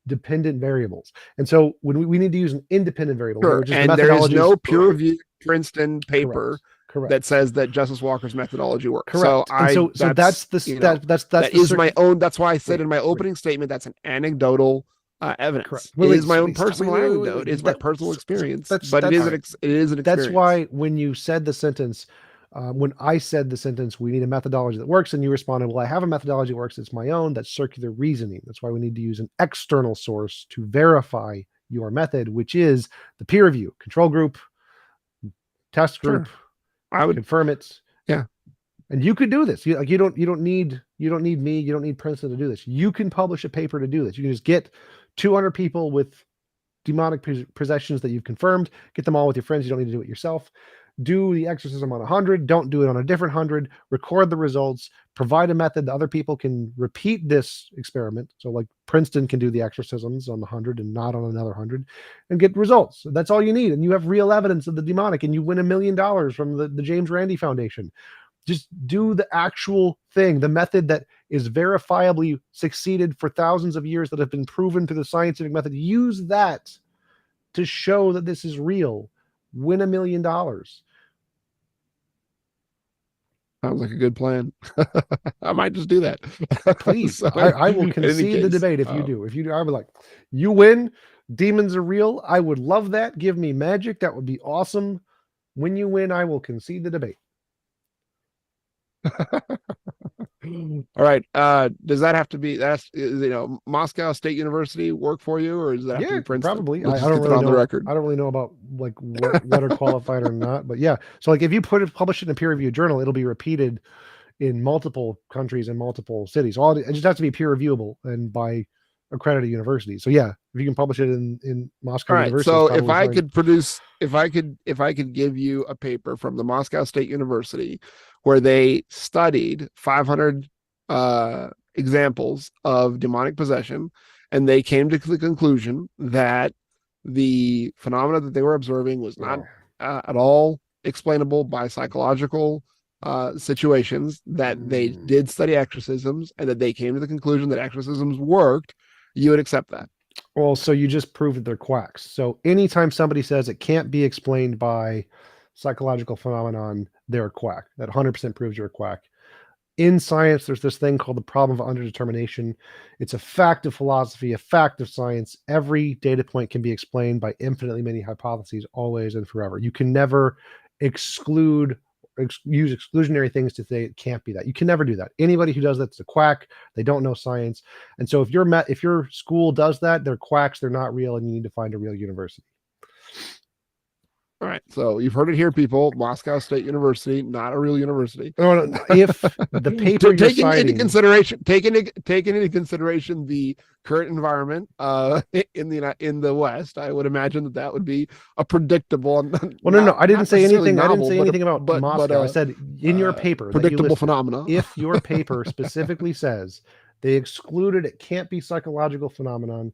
dependent variables. And so when we need to use an independent variable, sure. And there is no peer review. Princeton paper Correct. that says that Justice Walker's methodology works. Correct. So that's the that is my own. That's why I said Wait, in my opening statement that's an anecdotal evidence. Correct. It is my own personal anecdote. It's my personal experience, but it is an experience. That's why when you said the sentence, when I said the sentence, we need a methodology that works, and you responded, well, I have a methodology that works. It's my own. That's circular reasoning. That's why we need to use an external source to verify your method, which is the peer review, control group, test group. Sure. I would confirm it. Yeah. And you could do this. You don't need me. You don't need Princeton to do this. You can publish a paper to do this. You can just get 200 people with demonic possessions that you've confirmed, get them all with your friends. You don't need to do it yourself. Do the exorcism on 100. Don't do it on a different 100. Record the results. Provide a method that other people can repeat this experiment. So like Princeton can do the exorcisms on the 100 and not on another 100 and get results. That's all you need. And you have real evidence of the demonic and you win $1 million from the James Randi Foundation. Just do the actual thing, the method that is verifiably succeeded for thousands of years, that have been proven through the scientific method. Use that to show that this is real. Win $1 million. Sounds like a good plan. I might just do that. Please. So, I will concede the debate if you do. If you do, I would like, you win. Demons are real. I would love that. Give me magic. That would be awesome. When you win, I will concede the debate. All right. Does that have to be Moscow State University work for you, or does that have to be Princeton? Probably. I don't really know. The record. I don't really know about like what are qualified or not, but yeah. So like if you publish it in a peer-reviewed journal, it'll be repeated in multiple countries and multiple cities. It just has to be peer reviewable and by accredited universities. So yeah, if you can publish it in Moscow University. So if I could give you a paper from the Moscow State University where they studied 500 examples of demonic possession, and they came to the conclusion that the phenomena that they were observing was not at all explainable by psychological situations, that they did study exorcisms, and that they came to the conclusion that exorcisms worked, you would accept that. Well, so you just proved that they're quacks. So anytime somebody says it can't be explained by psychological phenomenon, they're a quack. That 100% proves you're a quack. In science, there's this thing called the problem of underdetermination. It's a fact of philosophy, a fact of science. Every data point can be explained by infinitely many hypotheses, always and forever. You can never use exclusionary things to say it can't be that. You can never do that. Anybody who does that's a quack. They don't know science. And so if your school does that, they're quacks, they're not real, and you need to find a real university. All right, so you've heard it here, people. Moscow State University, not a real university. No. If the paper taking into consideration the current environment in the West, I would imagine that would be a predictable. Well, no, I didn't say anything. I didn't say anything about Moscow. I said in your paper, predictable phenomena. If your paper specifically says they excluded it can't be psychological phenomenon,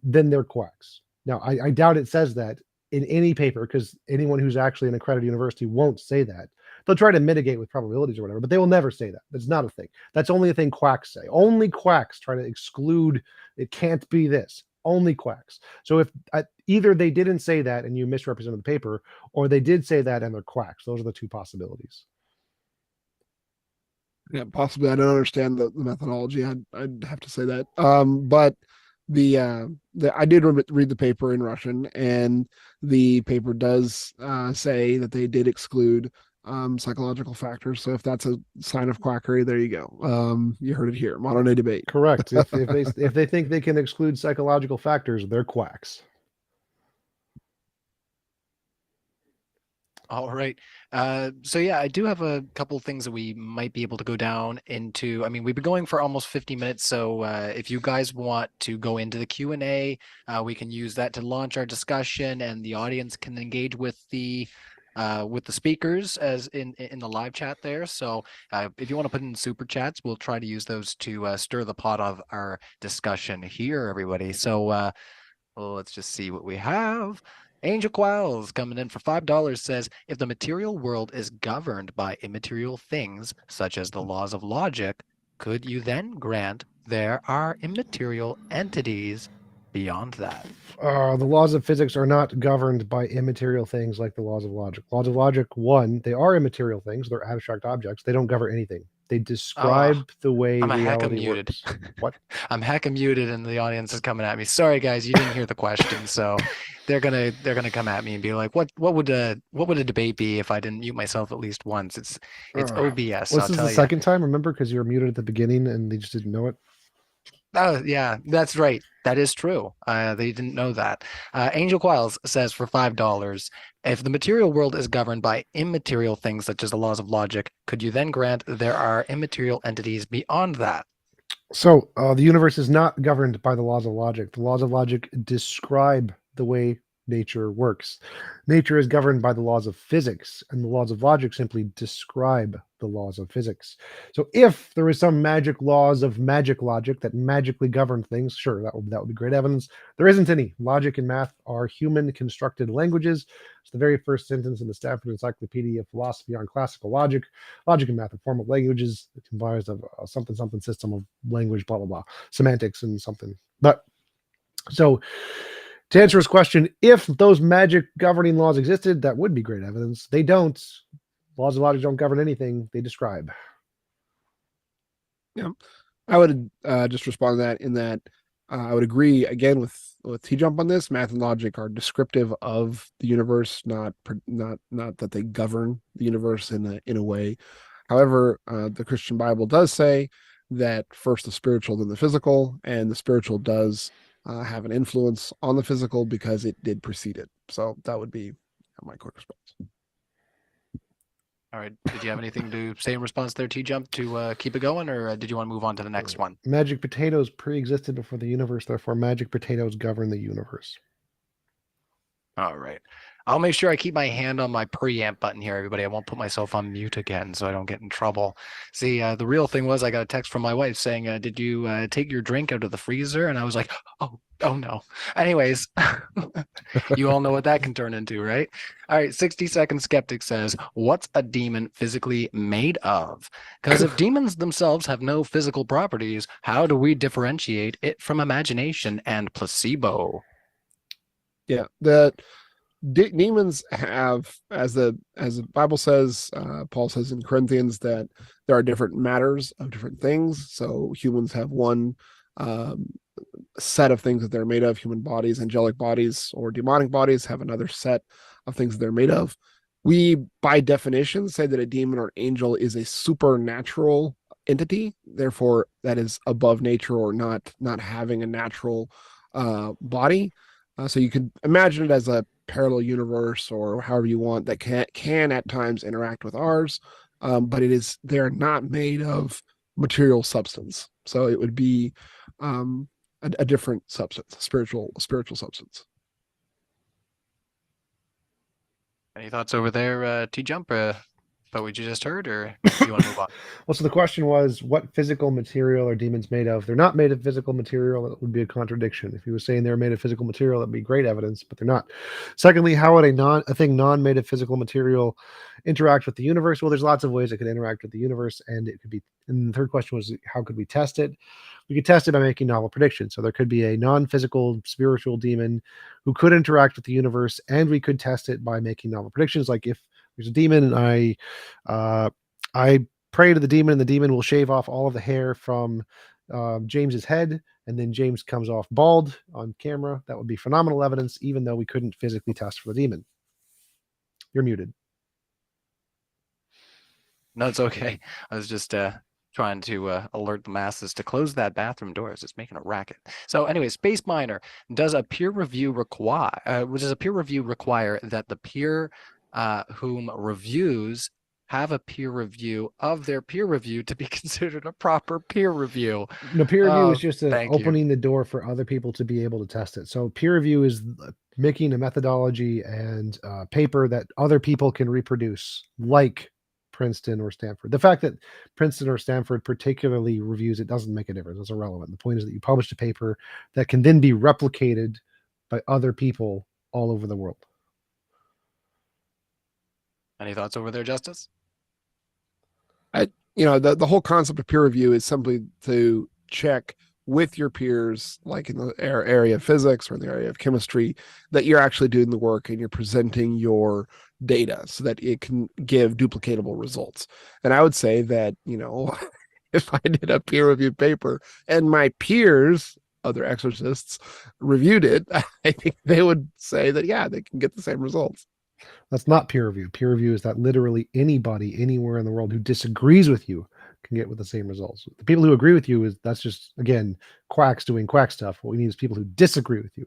then they're quacks. Now, I doubt it says that in any paper, because anyone who's actually an accredited university won't say that. They'll try to mitigate with probabilities or whatever, but they will never say that. That's not a thing. That's only a thing quacks say. Only quacks try to exclude, it can't be this. Only quacks. So if either they didn't say that and you misrepresented the paper, or they did say that and they're quacks. Those are the two possibilities. Yeah, possibly. I don't understand the methodology. I'd have to say that. But I did read the paper in Russian, and the paper does say that they did exclude psychological factors. So if that's a sign of quackery, there you go. You heard it here. Modern day debate. Correct. If they think they can exclude psychological factors, they're quacks. All right. So yeah, I do have a couple of things that we might be able to go down into. I mean, we've been going for almost 50 minutes. So if you guys want to go into the Q&A, we can use that to launch our discussion, and the audience can engage with the speakers as in the live chat there. So if you want to put in super chats, we'll try to use those to stir the pot of our discussion here, everybody. So well, let's just see what we have. Angel Qualls coming in for $5 says, if the material world is governed by immaterial things, such as the laws of logic, could you then grant there are immaterial entities beyond that? The laws of physics are not governed by immaterial things like the laws of logic. Laws of logic, one, they are immaterial things. They're abstract objects. They don't govern anything. They Oh, describe the way I'm a hecka reality muted. works. What? I'm hecka muted, and the audience is coming at me. Sorry, guys, you didn't hear the question, so they're gonna come at me and be like, what would a debate be if I didn't mute myself at least once? It's OBS, Well, I'll this is the tell you. second time, remember? Because you were muted at the beginning and they just didn't know it. Oh, yeah, that's right. That is true. They didn't know that. Angel Quiles says for $5, if the material world is governed by immaterial things such as the laws of logic, could you then grant there are immaterial entities beyond that? So the universe is not governed by the laws of logic. The laws of logic describe the way nature works. Nature is governed by the laws of physics, and the laws of logic simply describe the laws of physics. So if there is some magic laws of magic logic that magically govern things, sure, that would be great evidence. There isn't any. Logic and math are human constructed languages. It's the very first sentence in the Stanford Encyclopedia of Philosophy on Classical Logic. Logic and math are formal languages comprised of a something something system of language, blah blah blah, semantics and something. But so to answer his question, if those magic governing laws existed, that would be great evidence. They don't. Laws of logic don't govern anything; they describe. Yeah, I would just respond to that in that I would agree again with TJump on this. Math and logic are descriptive of the universe, not that they govern the universe in a way. However, the Christian Bible does say that first the spiritual, then the physical, and the spiritual does have an influence on the physical because it did precede it. So that would be my quick response. All right. Did you have anything to say in response there, T-Jump, to keep it going, or did you want to move on to the next one? Magic potatoes pre-existed before the universe, therefore magic potatoes govern the universe. All right. I'll make sure I keep my hand on my preamp button here, everybody. I won't put myself on mute again so I don't get in trouble. See, the real thing was I got a text from my wife saying, did you take your drink out of the freezer? And I was like, oh no. Anyways, you all know what that can turn into, right? All right, 60-second skeptic says, what's a demon physically made of? Because if demons themselves have no physical properties, how do we differentiate it from imagination and placebo? Yeah, the demons have, as the Bible says, Paul says in Corinthians that there are different matters of different things. So humans have one set of things that they're made of. Human bodies, angelic bodies, or demonic bodies have another set of things that they're made of. We, by definition, say that a demon or angel is a supernatural entity. Therefore, that is above nature or not having a natural body. So you could imagine it as a parallel universe or however you want that can at times interact with ours, but they're not made of material substance. So it would be a different substance, a spiritual substance. Any thoughts over there, T-Jump, about what you just heard, or do you want to move on? Well, so the question was, what physical material are demons made of? They're not made of physical material. That would be a contradiction. If he was saying they're made of physical material, that'd be great evidence, but they're not. Secondly, how would a thing non-made of physical material interact with the universe? Well, there's lots of ways it could interact with the universe, and it could be. And the third question was, how could we test it? We could test it by making novel predictions. So there could be a non-physical spiritual demon who could interact with the universe, and we could test it by making novel predictions. Like if there's a demon and I pray to the demon, and the demon will shave off all of the hair from James's head, and then James comes off bald on camera. That would be phenomenal evidence, even though we couldn't physically test for the demon. You're muted. No, it's okay. I was just trying to alert the masses to close that bathroom door as it's making a racket. So anyway, Space Miner, does a peer review require that the peer whom reviews have a peer review of their peer review to be considered a proper peer review? No, peer review is just thank you. opening the door for other people to be able to test it. So peer review is making a methodology and paper that other people can reproduce, like Princeton or Stanford. The fact that Princeton or Stanford particularly reviews it doesn't make a difference. It's irrelevant. The point is that you published a paper that can then be replicated by other people all over the world. Any thoughts over there, Justus? The whole concept of peer review is simply to check with your peers, like in the area of physics or in the area of chemistry, that you're actually doing the work and you're presenting your data so that it can give duplicatable results. And I would say that, if I did a peer-reviewed paper and my peers, other exorcists, reviewed it, I think they would say that, yeah, they can get the same results. That's not peer review. Peer review is that literally anybody anywhere in the world who disagrees with you can get with the same results. The people who agree with you that's just, again, quacks doing quack stuff. What we need is people who disagree with you.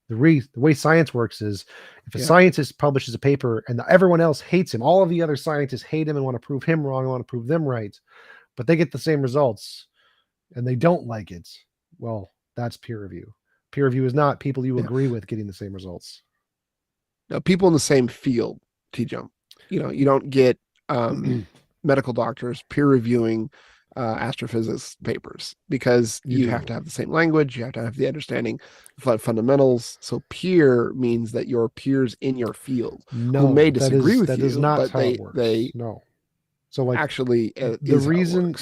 The way science works is if a scientist publishes a paper and everyone else hates him, all of the other scientists hate him and want to prove him wrong and want to prove them right, but they get the same results and they don't like it, well, that's peer review. Peer review is not people you agree with getting the same results. Now, people in the same field, TJump, you don't get medical doctors peer reviewing astrophysics papers because you have to have the same language. You have to have the understanding of fundamentals. So peer means that your peers in your field who may disagree with you, that is not but how it works. No. So like actually the reason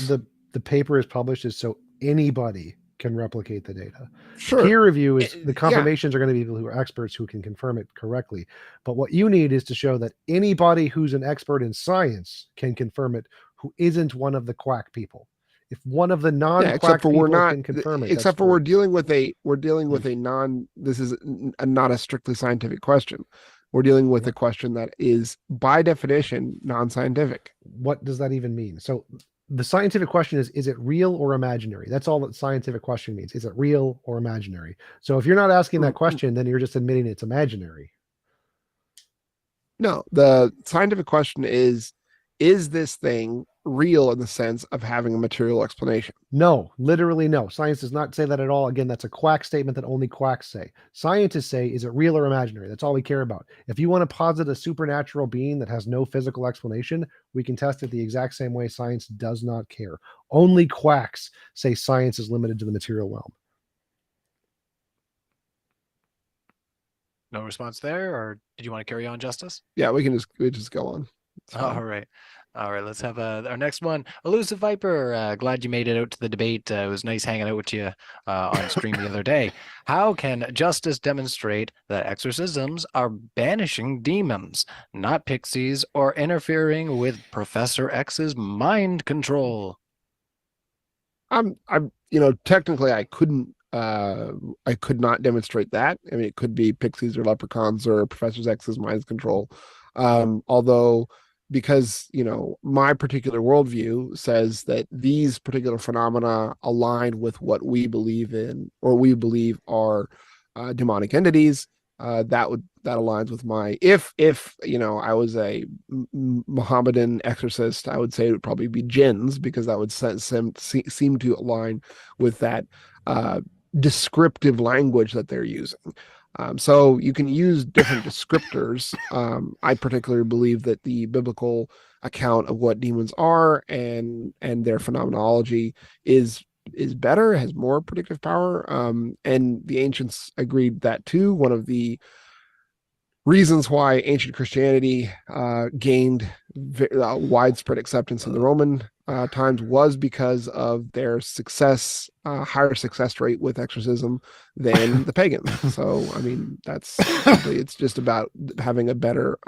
the paper is published is so anybody can replicate the data. Sure. Peer review is the confirmations are going to be people who are experts who can confirm it correctly. But what you need is to show that anybody who's an expert in science can confirm it who isn't one of the quack people. If one of the non-quack people can confirm it, except for we're dealing with a non, this is not a strictly scientific question. We're dealing with a question that is by definition non-scientific. What does that even mean? So the scientific question is it real or imaginary? That's all that scientific question means. Is it real or imaginary? So if you're not asking that question, then you're just admitting it's imaginary. No, the scientific question is this thing real in the sense of having a material explanation? No, literally no. Science does not say that at all. Again, that's a quack statement that only quacks say. Scientists say, is it real or imaginary? That's all we care about. If you want to posit a supernatural being that has no physical explanation, we can test it the exact same way. Science does not care. Only quacks say science is limited to the material realm. No response there, or did you want to carry on, Justus? Yeah, we just go on. All right, let's have our next one. Elusive Viper, glad you made it out to the debate. It was nice hanging out with you on stream the other day. How can Justus demonstrate that exorcisms are banishing demons, not pixies, or interfering with Professor X's mind control? Technically I could not demonstrate that. I mean, it could be pixies or leprechauns or Professor X's mind control. Although, because my particular worldview says that these particular phenomena align with what we believe in or we believe are demonic entities, that aligns with my if I was a Mohammedan exorcist, I would say it would probably be jinns, because that would seem to align with that descriptive language that they're using. So you can use different descriptors. I particularly believe that the biblical account of what demons are and their phenomenology is better, has more predictive power. And the ancients agreed that too. One of the reasons why ancient Christianity gained widespread acceptance in the Roman times was because of their higher success rate with exorcism than the pagans. So, I mean, it's just about having a better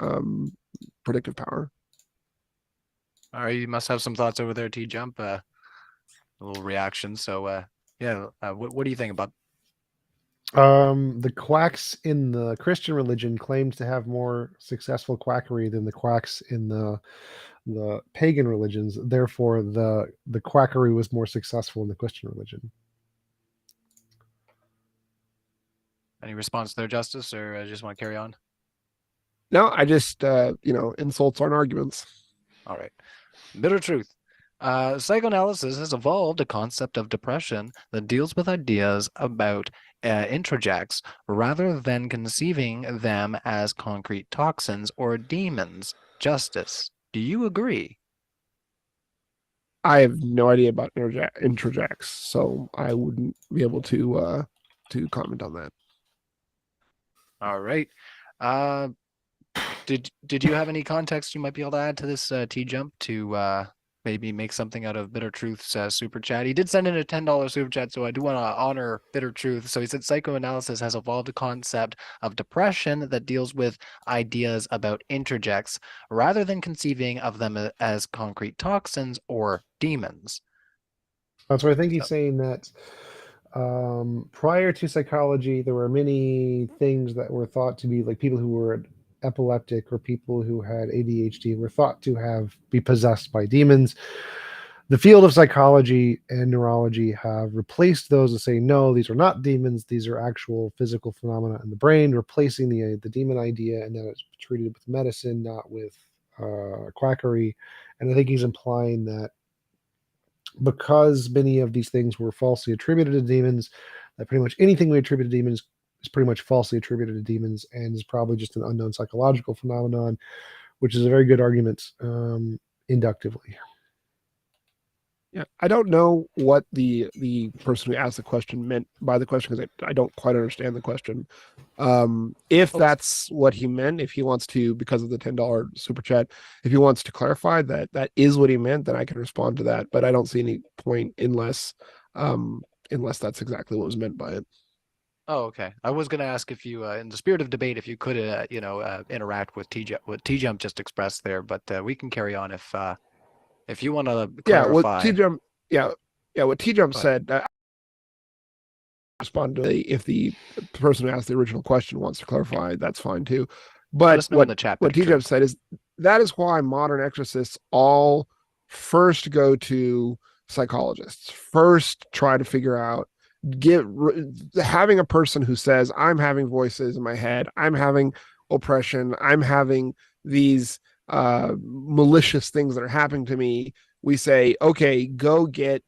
predictive power. All right, you must have some thoughts over there, TJump. A little reaction. So, what do you think about? The quacks in the Christian religion claimed to have more successful quackery than the quacks in the pagan religions. Therefore, the quackery was more successful in the Christian religion. Any response there, Justus, or I just want to carry on? No, I just insults aren't arguments. All right. Bitter truth. Psychoanalysis has evolved a concept of depression that deals with ideas about introjects rather than conceiving them as concrete toxins or demons. Justus, do you agree? I have no idea about introjects, so I wouldn't be able to comment on that. All right. Did you have any context you might be able to add to this TJump to maybe make something out of Bitter Truth's super chat. He did send in a $10 super chat, so I do want to honor Bitter Truth. So he said psychoanalysis has evolved a concept of depression that deals with ideas about interjects rather than conceiving of them as concrete toxins or demons. So I think he's So- saying that prior to psychology, there were many things that were thought to be like people who were epileptic or people who had ADHD were thought to be possessed by demons. The field of psychology and neurology have replaced those and saying, no, these are not demons. These are actual physical phenomena in the brain, replacing the demon idea, and that it's treated with medicine, not with quackery. And I think he's implying that because many of these things were falsely attributed to demons, that pretty much anything we attribute to demons is pretty much falsely attributed to demons and is probably just an unknown psychological phenomenon, which is a very good argument inductively. Yeah, I don't know what the person who asked the question meant by the question, because I don't quite understand the question. If that's what he meant, if he wants to, because of the $10 super chat, if he wants to clarify that that is what he meant, then I can respond to that. But I don't see any point unless that's exactly what was meant by it. Oh, okay. I was going to ask if you, in the spirit of debate, if you could, interact with what TJump just expressed there, but we can carry on if you want to clarify. What TJump said. Respond to if the person who asked the original question wants to clarify, that's fine too. But in the chat, what TJump said is that is why modern exorcists all first go to psychologists, first try to figure out, having a person who says, I'm having voices in my head, I'm having oppression, I'm having these malicious things that are happening to me. We say, okay, go get,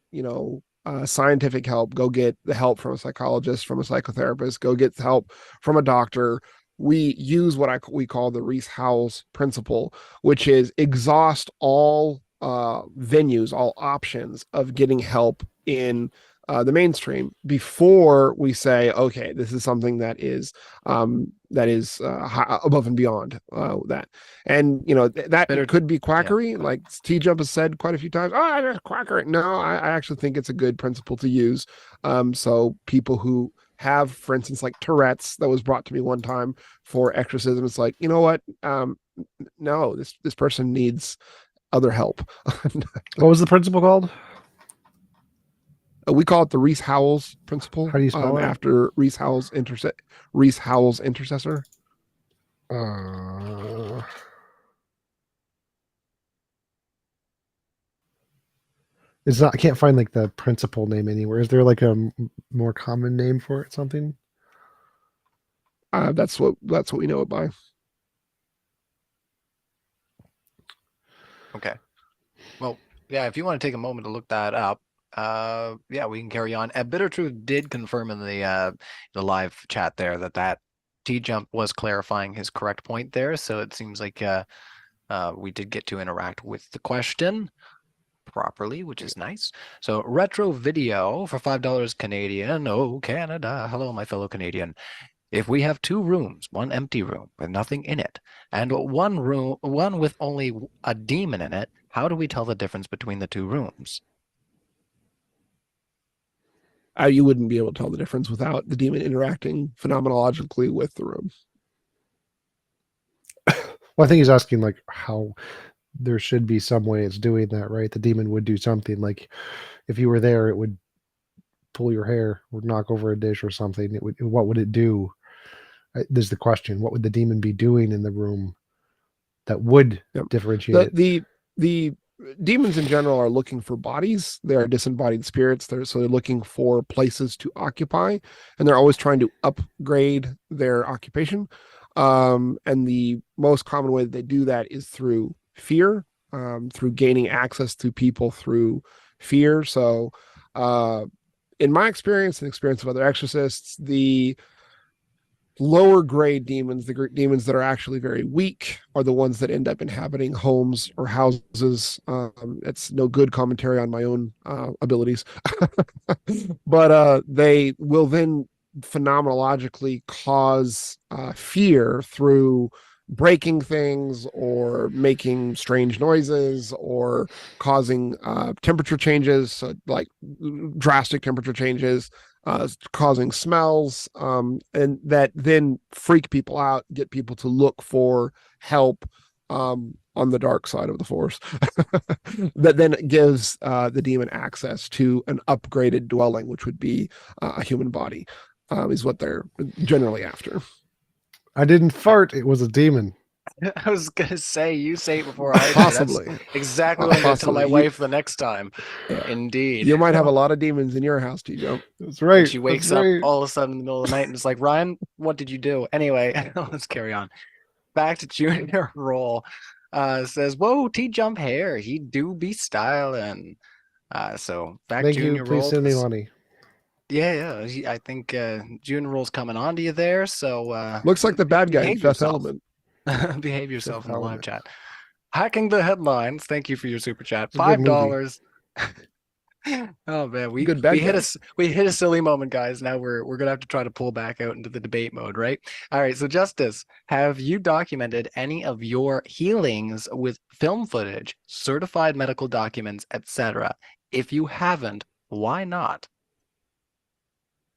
scientific help, go get the help from a psychologist, from a psychotherapist, go get help from a doctor. We use what we call the Rees-Howells principle, which is exhaust all venues, all options of getting help in the mainstream before we say, okay, this is something that is above and beyond that. And that could be quackery, like TJump has said quite a few times. Oh, that's quackery. No, I actually think it's a good principle to use. So people who have, for instance, like Tourette's, that was brought to me one time for exorcism, it's like, you know what? No, this person needs other help. What was the principle called? We call it the Rees-Howells principle. How do you spell it? After Rees-Howells intercessor. It's not. I can't find like the principal name anywhere. Is there like a more common name for it? Something. That's what we know it by. Okay. Well, yeah. If you want to take a moment to look that up, we can carry on. Bitter Truth did confirm in the live chat there that TJump was clarifying his correct point there. So it seems like we did get to interact with the question properly, which is nice. So retro video for $5 Canadian. Oh, Canada. Hello, my fellow Canadian. If we have two rooms, one empty room with nothing in it, and one with only a demon in it, how do we tell the difference between the two rooms? You wouldn't be able to tell the difference without the demon interacting phenomenologically with the room. Well, I think he's asking like how there should be some way it's doing that, right? The demon would do something like if you were there, it would pull your hair or knock over a dish or something. What would it do? There's the question. What would the demon be doing in the room that would differentiate it? The demons in general are looking for bodies. They are disembodied spirits. They're looking for places to occupy, and they're always trying to upgrade their occupation. And the most common way that they do that is through fear, through gaining access to people through fear. So in my experience and experience of other exorcists, the lower grade demons, the demons that are actually very weak, are the ones that end up inhabiting homes or houses. It's no good commentary on my own abilities, but they will then phenomenologically cause fear through breaking things or making strange noises or causing temperature changes, so like drastic temperature changes, causing smells, and that then freak people out, get people to look for help on the dark side of the force. That then gives the demon access to an upgraded dwelling, which would be a human body, is what they're generally after. I didn't fart. It was a demon. I was gonna say, you say it before I do. Possibly. That's exactly what I'm gonna tell my Possibly. wife the next time. Yeah. Indeed. You might have a lot of demons in your house, TJump. That's right. And she wakes That's up right. all of a sudden in the middle of the night and is like, Ryan, what did you do? Anyway, let's carry on. Back to Junior Roll. Says, whoa, TJump hair. He do be styling. So back Thank Junior you. Please Roll. send me money. Yeah. I think Junior Roll's coming on to you there. So Looks like the bad guy, behave Fifth yourself. Element. Behave yourself in the live Element. chat. Hacking the headlines. Thank you for your super chat. It's a good movie. $5. Oh man, we Good bad hit guy. we hit a silly moment, guys. Now we're gonna have to try to pull back out into the debate mode, right? All right. So Justus, have you documented any of your healings with film footage, certified medical documents, etc.? If you haven't, why not?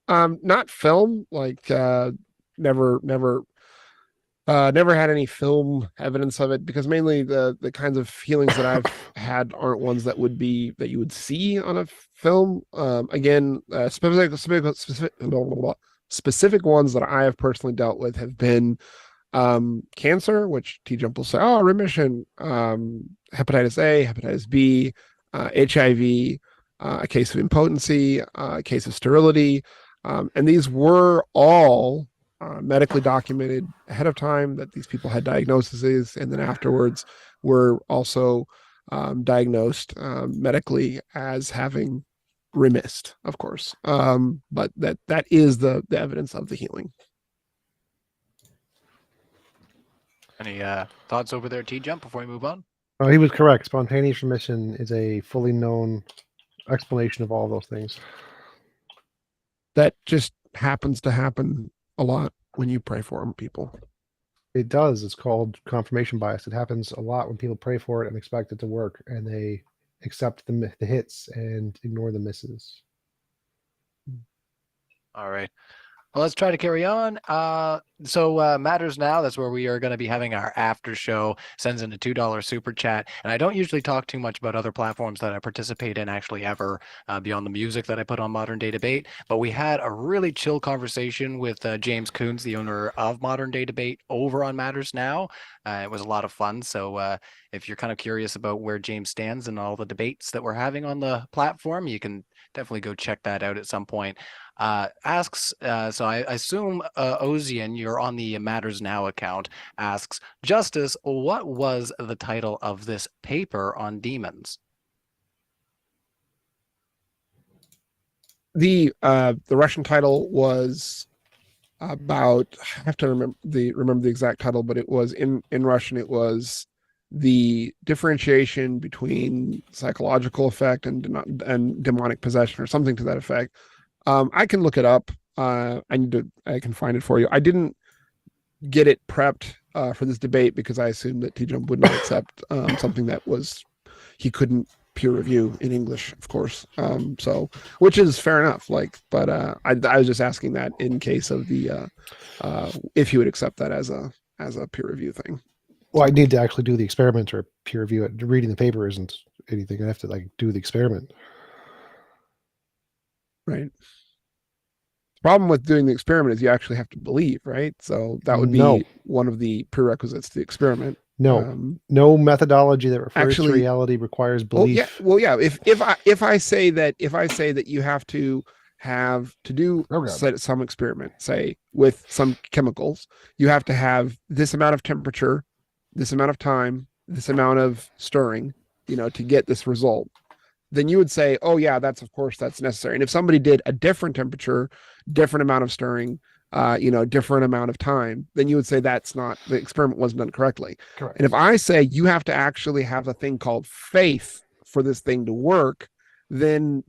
Not film, like never had any film evidence of it, because mainly the kinds of healings that I've had aren't ones that you would see on a film. Again, specific ones that I have personally dealt with have been cancer, which TJump will say, oh, remission, hepatitis A, hepatitis B, HIV, a case of impotency, a case of sterility. And these were all medically documented ahead of time that these people had diagnoses, and then afterwards were also diagnosed medically as having remissed, of course. But that is the evidence of the healing. Any thoughts over there, TJump, before we move on? Oh, he was correct. Spontaneous remission is a fully known explanation of all those things. That just happens to happen a lot when you pray for them, people. It does. It's called confirmation bias. It happens a lot when people pray for it and expect it to work, and they accept the hits and ignore the misses. All right. Well, let's try to carry on. So Matters Now, that's where we are going to be having our after show, sends in a $2 super chat. And I don't usually talk too much about other platforms that I participate in actually ever beyond the music that I put on Modern Day Debate. But we had a really chill conversation with James Coons, the owner of Modern Day Debate, over on Matters Now. It was a lot of fun. So if you're kind of curious about where James stands in all the debates that we're having on the platform, you can definitely go check that out at some point. Asks, so I assume Ozian, you're on the Matters Now account, asks, Justus, what was the title of this paper on demons? The Russian title was about, I have to remember the exact title, but it was in Russian, it was the differentiation between psychological effect and demonic possession, or something to that effect. I can look it up. I can find it for you. I didn't get it prepped for this debate because I assumed that TJump would not accept something that he couldn't peer review in English, of course. So, which is fair enough. But I was just asking that in case of the if you would accept that as a peer review thing. Well, I need to actually do the experiment or peer review it. Reading the paper isn't anything. I have to do the experiment. Right. The problem with doing the experiment is you actually have to believe, right? So that would be one of the prerequisites to the experiment. No, no methodology that refers to reality requires belief. Well, yeah. If I say that you have to do some experiment, say with some chemicals, you have to have this amount of temperature, this amount of time, this amount of stirring, to get this result, then you would say, oh yeah, that's necessary. And if somebody did a different temperature, different amount of stirring, different amount of time, then you would say that's not, the experiment wasn't done correctly. Correct. And if I say you have to actually have a thing called faith for this thing to work, then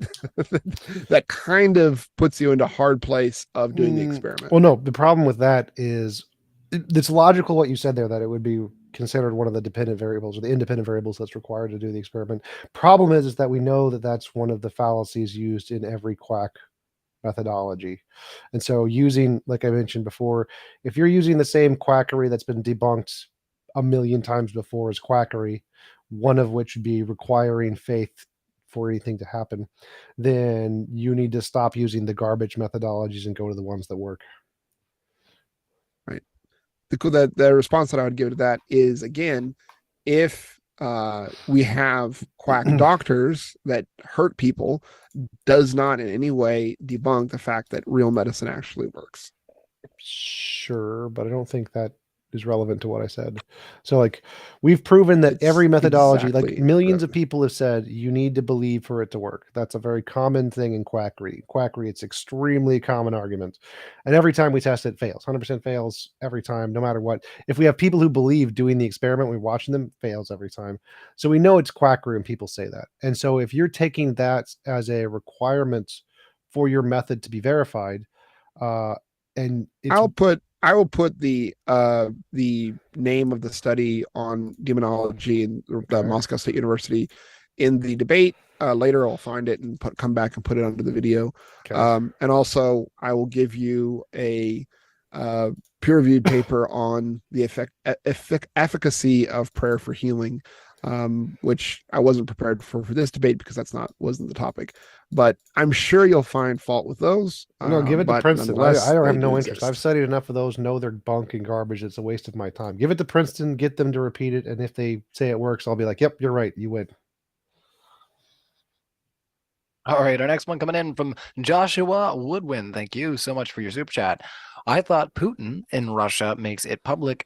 that kind of puts you into a hard place of doing the experiment. Well, no, the problem with that is It's logical what you said there, that it would be considered one of the dependent variables or the independent variables that's required to do the experiment. Problem is that we know that that's one of the fallacies used in every quack methodology. And so using, like I mentioned before, if you're using the same quackery that's been debunked a million times before as quackery, one of which would be requiring faith for anything to happen, then you need to stop using the garbage methodologies and go to the ones that work. Right. The response that I would give to that is, again, if we have quack doctors that hurt people, does not in any way debunk the fact that real medicine actually works. Sure, but I don't think that is relevant to what I said. So like we've proven that It's every methodology, like exactly millions of relevant. people have said, you need to believe for it to work. That's a very common thing in quackery. Quackery, it's extremely common argument. And every time we test it, fails. 100% fails every time, no matter what. If we have people who believe doing the experiment, we're watching them, fails every time. So we know it's quackery when people say that. And so if you're taking that as a requirement for your method to be verified, and it's I will put the name of the study on demonology and the okay. Moscow State University in the debate. Later I'll find it and come back and put it under the video. Okay. And also I will give you a peer-reviewed paper on the efficacy of prayer for healing, which I wasn't prepared for this debate because wasn't the topic. But I'm sure you'll find fault with those. No, give it to But Princeton. I nonetheless, don't they have do no interest. I've exist. studied enough of those, know they're bunk and garbage. It's a waste of my time. Give it to Princeton, get them to repeat it. And if they say it works, I'll be like, yep, you're right. You win. All right, our next one coming in from Joshua Woodwin. Thank you so much for your super chat. I thought Putin in Russia makes the public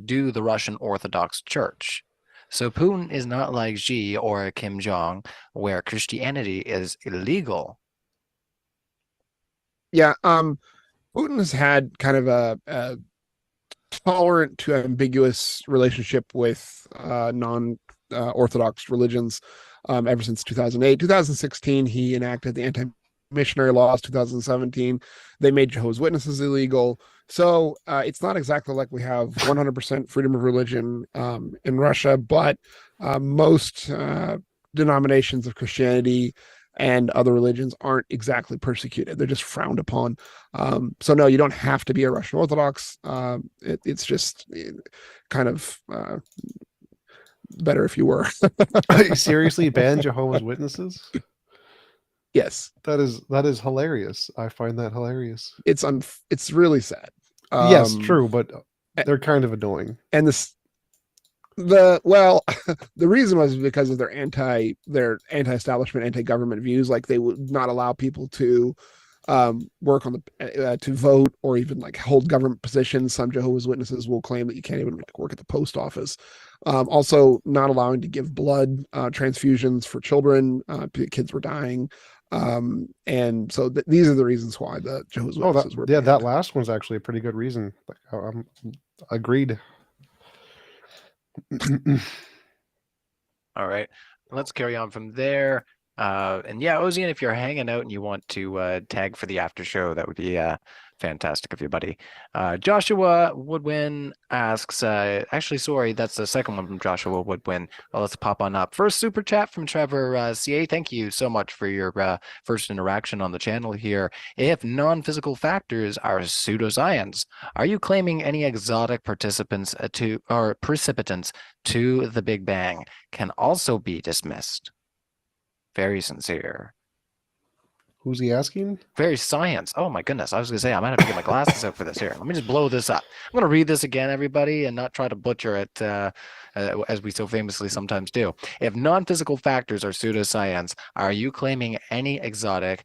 do the Russian Orthodox Church. So Putin is not like Xi or Kim Jong, where Christianity is illegal. Yeah, Putin has had kind of a tolerant to ambiguous relationship with non Orthodox religions ever since 2008. 2016, he enacted the anti missionary laws. 2017, they made Jehovah's Witnesses illegal. So it's not exactly like we have 100% freedom of religion in Russia, but most denominations of Christianity and other religions aren't exactly persecuted. They're just frowned upon. So no, you don't have to be a Russian Orthodox. It's just kind of better if you were. Seriously, ban Jehovah's Witnesses? Yes, That is hilarious. I find that hilarious. it's really sad. Yes, true, but they're kind of annoying. And the reason was because of their anti-establishment, anti-government views. Like they would not allow people to work on the to vote or even like hold government positions. Some Jehovah's Witnesses will claim that you can't even like work at the post office. Also, not allowing to give blood transfusions for children. Kids were dying. And so these are the reasons why the Jehovah's Witnesses were banned. That last one's actually a pretty good reason. Agreed. All right, let's carry on from there. And yeah, Ozian, if you're hanging out and you want to tag for the after show, that would be fantastic of you, buddy. Joshua Woodwin asks, actually, sorry, that's the second one from Joshua Woodwin. Well, let's pop on up. First super chat from Trevor CA. Thank you so much for your first interaction on the channel here. If non-physical factors are pseudoscience, are you claiming any exotic precipitants to the Big Bang can also be dismissed? Very sincere. Who's he asking? Very science. Oh my goodness. I was gonna say I might have to get my glasses out for this here. Let me just blow this up. I'm gonna read this again, everybody, and not try to butcher it as we so famously sometimes do. If non-physical factors are pseudoscience, are you claiming any exotic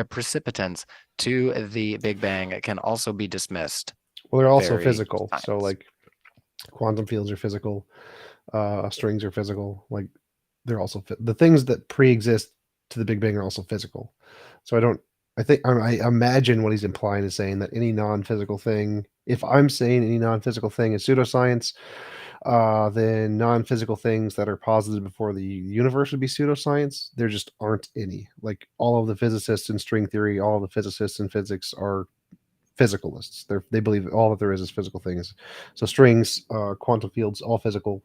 precipitants to the Big Bang can also be dismissed? Well, they're also Very physical. science. So like quantum fields are physical, strings are physical. Like they're also the things that pre-exist to the Big Bang are also physical. So I imagine what he's implying is saying that any non-physical thing, if I'm saying any non-physical thing is pseudoscience, then non-physical things that are posited before the universe would be pseudoscience. There just aren't any. Like all of the physicists in string theory, all of the physicists in physics are physicalists. They believe all that there is physical things. So strings, quantum fields, all physical.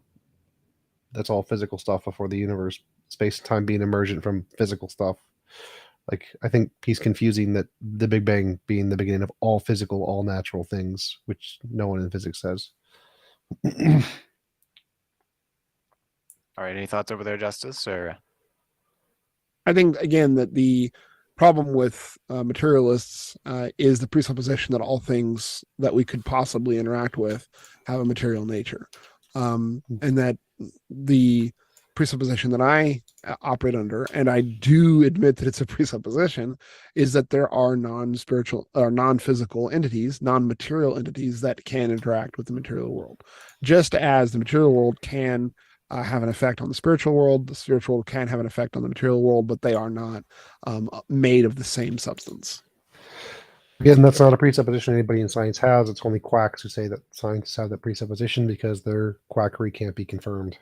That's all physical stuff before the universe, space and time being emergent from physical stuff. Like, I think he's confusing that the Big Bang being the beginning of all physical, all natural things, which no one in physics says. All right, any thoughts over there, Justus? Or I think, again, that the problem with materialists is the presupposition that all things that we could possibly interact with have a material nature. And that the presupposition that I operate under, and I do admit that it's a presupposition, is that there are non-spiritual or non-physical entities, non-material entities that can interact with the material world, just as the material world can have an effect on the spiritual world. The spiritual world can have an effect on the material world, but they are not made of the same substance. Again, that's not a presupposition anybody in science has. It's only quacks who say that scientists have that presupposition because their quackery can't be confirmed.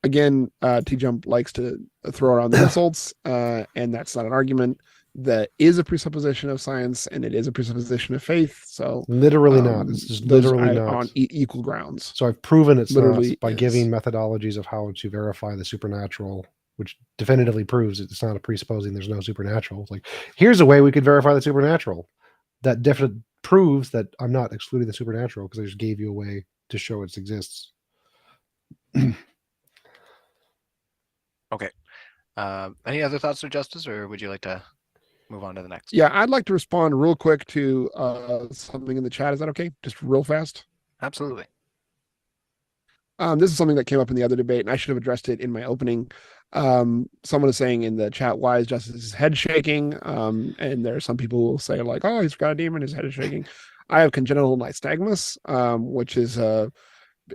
Again, TJump likes to throw around the insults, and that's not an argument. That is a presupposition of science, and it is a presupposition of faith. So literally not. It's just literally not on equal grounds. So I've proven it's Literally not by giving methodologies of how to verify the supernatural, which definitively proves it's not a presupposing there's no supernatural. It's like, here's a way we could verify the supernatural. That definitely proves that I'm not excluding the supernatural because I just gave you a way to show it exists. okay. Any other thoughts or Justus, or would you like to move on to the next? Yeah, I'd like to respond real quick to something in the chat. Is that okay? Just real fast. Absolutely. This is something that came up in the other debate, and I should have addressed it in my opening. Someone is saying in the chat, why is Justus's head shaking? And there are some people who will say, like, oh, he's got a demon, his head is shaking. I have congenital nystagmus, which is a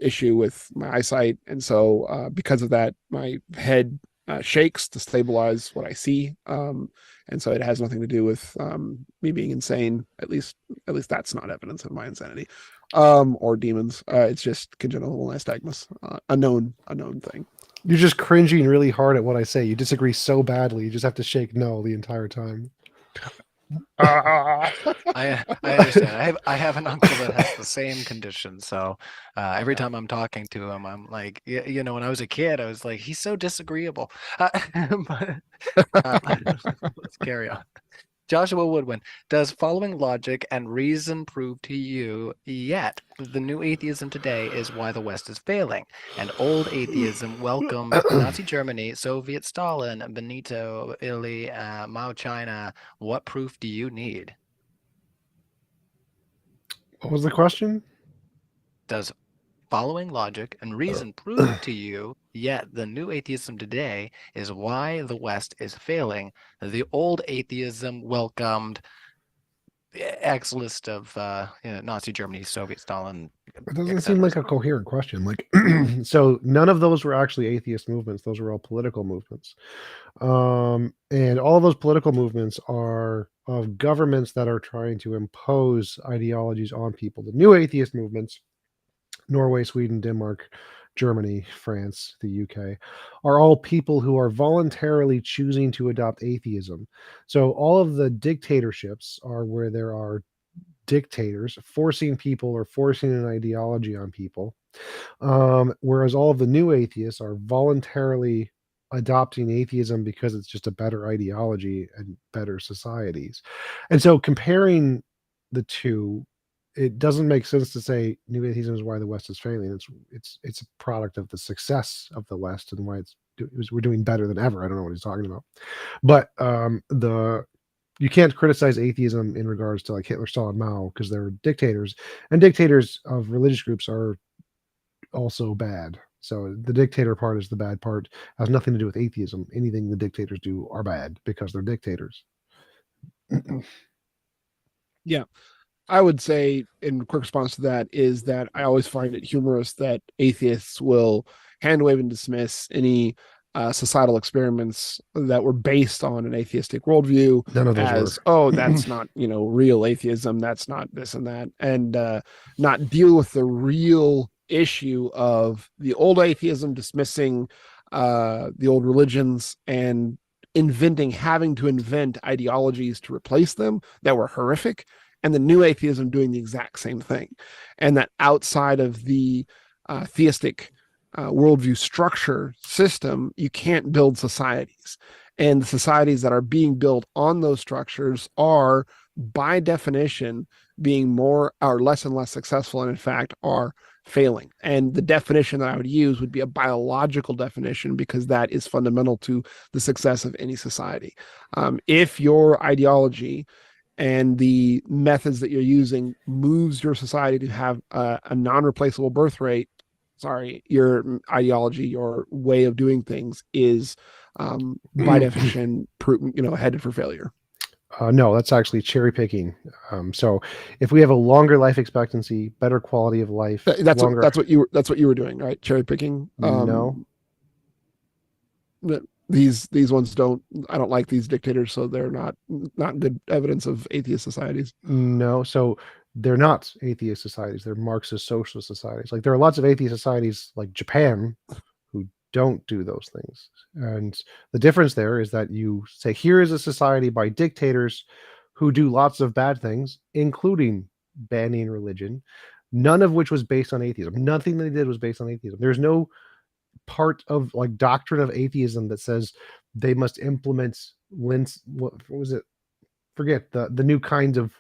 issue with my eyesight. And so because of that, my head shakes to stabilize what I see. And so it has nothing to do with me being insane. At least that's not evidence of my insanity or demons. It's just congenital nystagmus, a known thing. You're just cringing really hard at what I say. You disagree so badly. You just have to shake no the entire time. I understand. I have an uncle that has the same condition. So every time I'm talking to him, I'm like, you know, when I was a kid, I was like, he's so disagreeable. But let's carry on. Joshua Woodwin, does following logic and reason prove to you yet the new atheism today is why the West is failing, and old atheism welcomed Nazi Germany, Soviet Stalin, Benito, Italy, Mao China? What proof do you need? What was the question? Does following logic and reason prove to you yet the new atheism today is why the West is failing? The old atheism welcomed X list of Nazi Germany, Soviet Stalin. It doesn't seem like a coherent question. Like, so none of those were actually atheist movements. Those were all political movements. And all of those political movements are of governments that are trying to impose ideologies on people. The new atheist movements, Norway, Sweden, Denmark, Germany, France, the UK, are all people who are voluntarily choosing to adopt atheism. So all of the dictatorships are where there are dictators forcing people or forcing an ideology on people. Whereas all of the new atheists are voluntarily adopting atheism because it's just a better ideology and better societies. And so comparing the two, it doesn't make sense to say new atheism is why the West is failing. It's a product of the success of the West and why we're doing better than ever. I don't know what he's talking about, but you can't criticize atheism in regards to like Hitler, Stalin, Mao because they're dictators, and dictators of religious groups are also bad. So the dictator part is the bad part. It has nothing to do with atheism. Anything the dictators do are bad because they're dictators. Yeah. I would say, in quick response to that, is that I always find it humorous that atheists will hand wave and dismiss any societal experiments that were based on an atheistic worldview. None of those as, were. oh, that's not, real atheism. That's not this and that. And not deal with the real issue of the old atheism dismissing the old religions and having to invent ideologies to replace them that were horrific, and the new atheism doing the exact same thing. And that outside of the theistic worldview structure system, you can't build societies. And the societies that are being built on those structures are, by definition, being more or less and less successful, and in fact are failing. And the definition that I would use would be a biological definition, because that is fundamental to the success of any society. If your ideology and the methods that you're using moves your society to have a non-replaceable birth rate, your ideology, your way of doing things is by definition headed for failure. No, that's actually cherry picking. So if we have a longer life expectancy, better quality of life, that's what you were doing, right? Cherry picking. No, these ones don't. I don't like these dictators, so they're not good evidence of atheist societies. No, so they're not atheist societies. They're Marxist socialist societies. Like there are lots of atheist societies, like Japan, who don't do those things. And the difference there is that you say, here is a society by dictators who do lots of bad things, including banning religion, none of which was based on atheism. Nothing they did was based on atheism. There's no part of like doctrine of atheism that says they must implement what was it? Forget the new kind of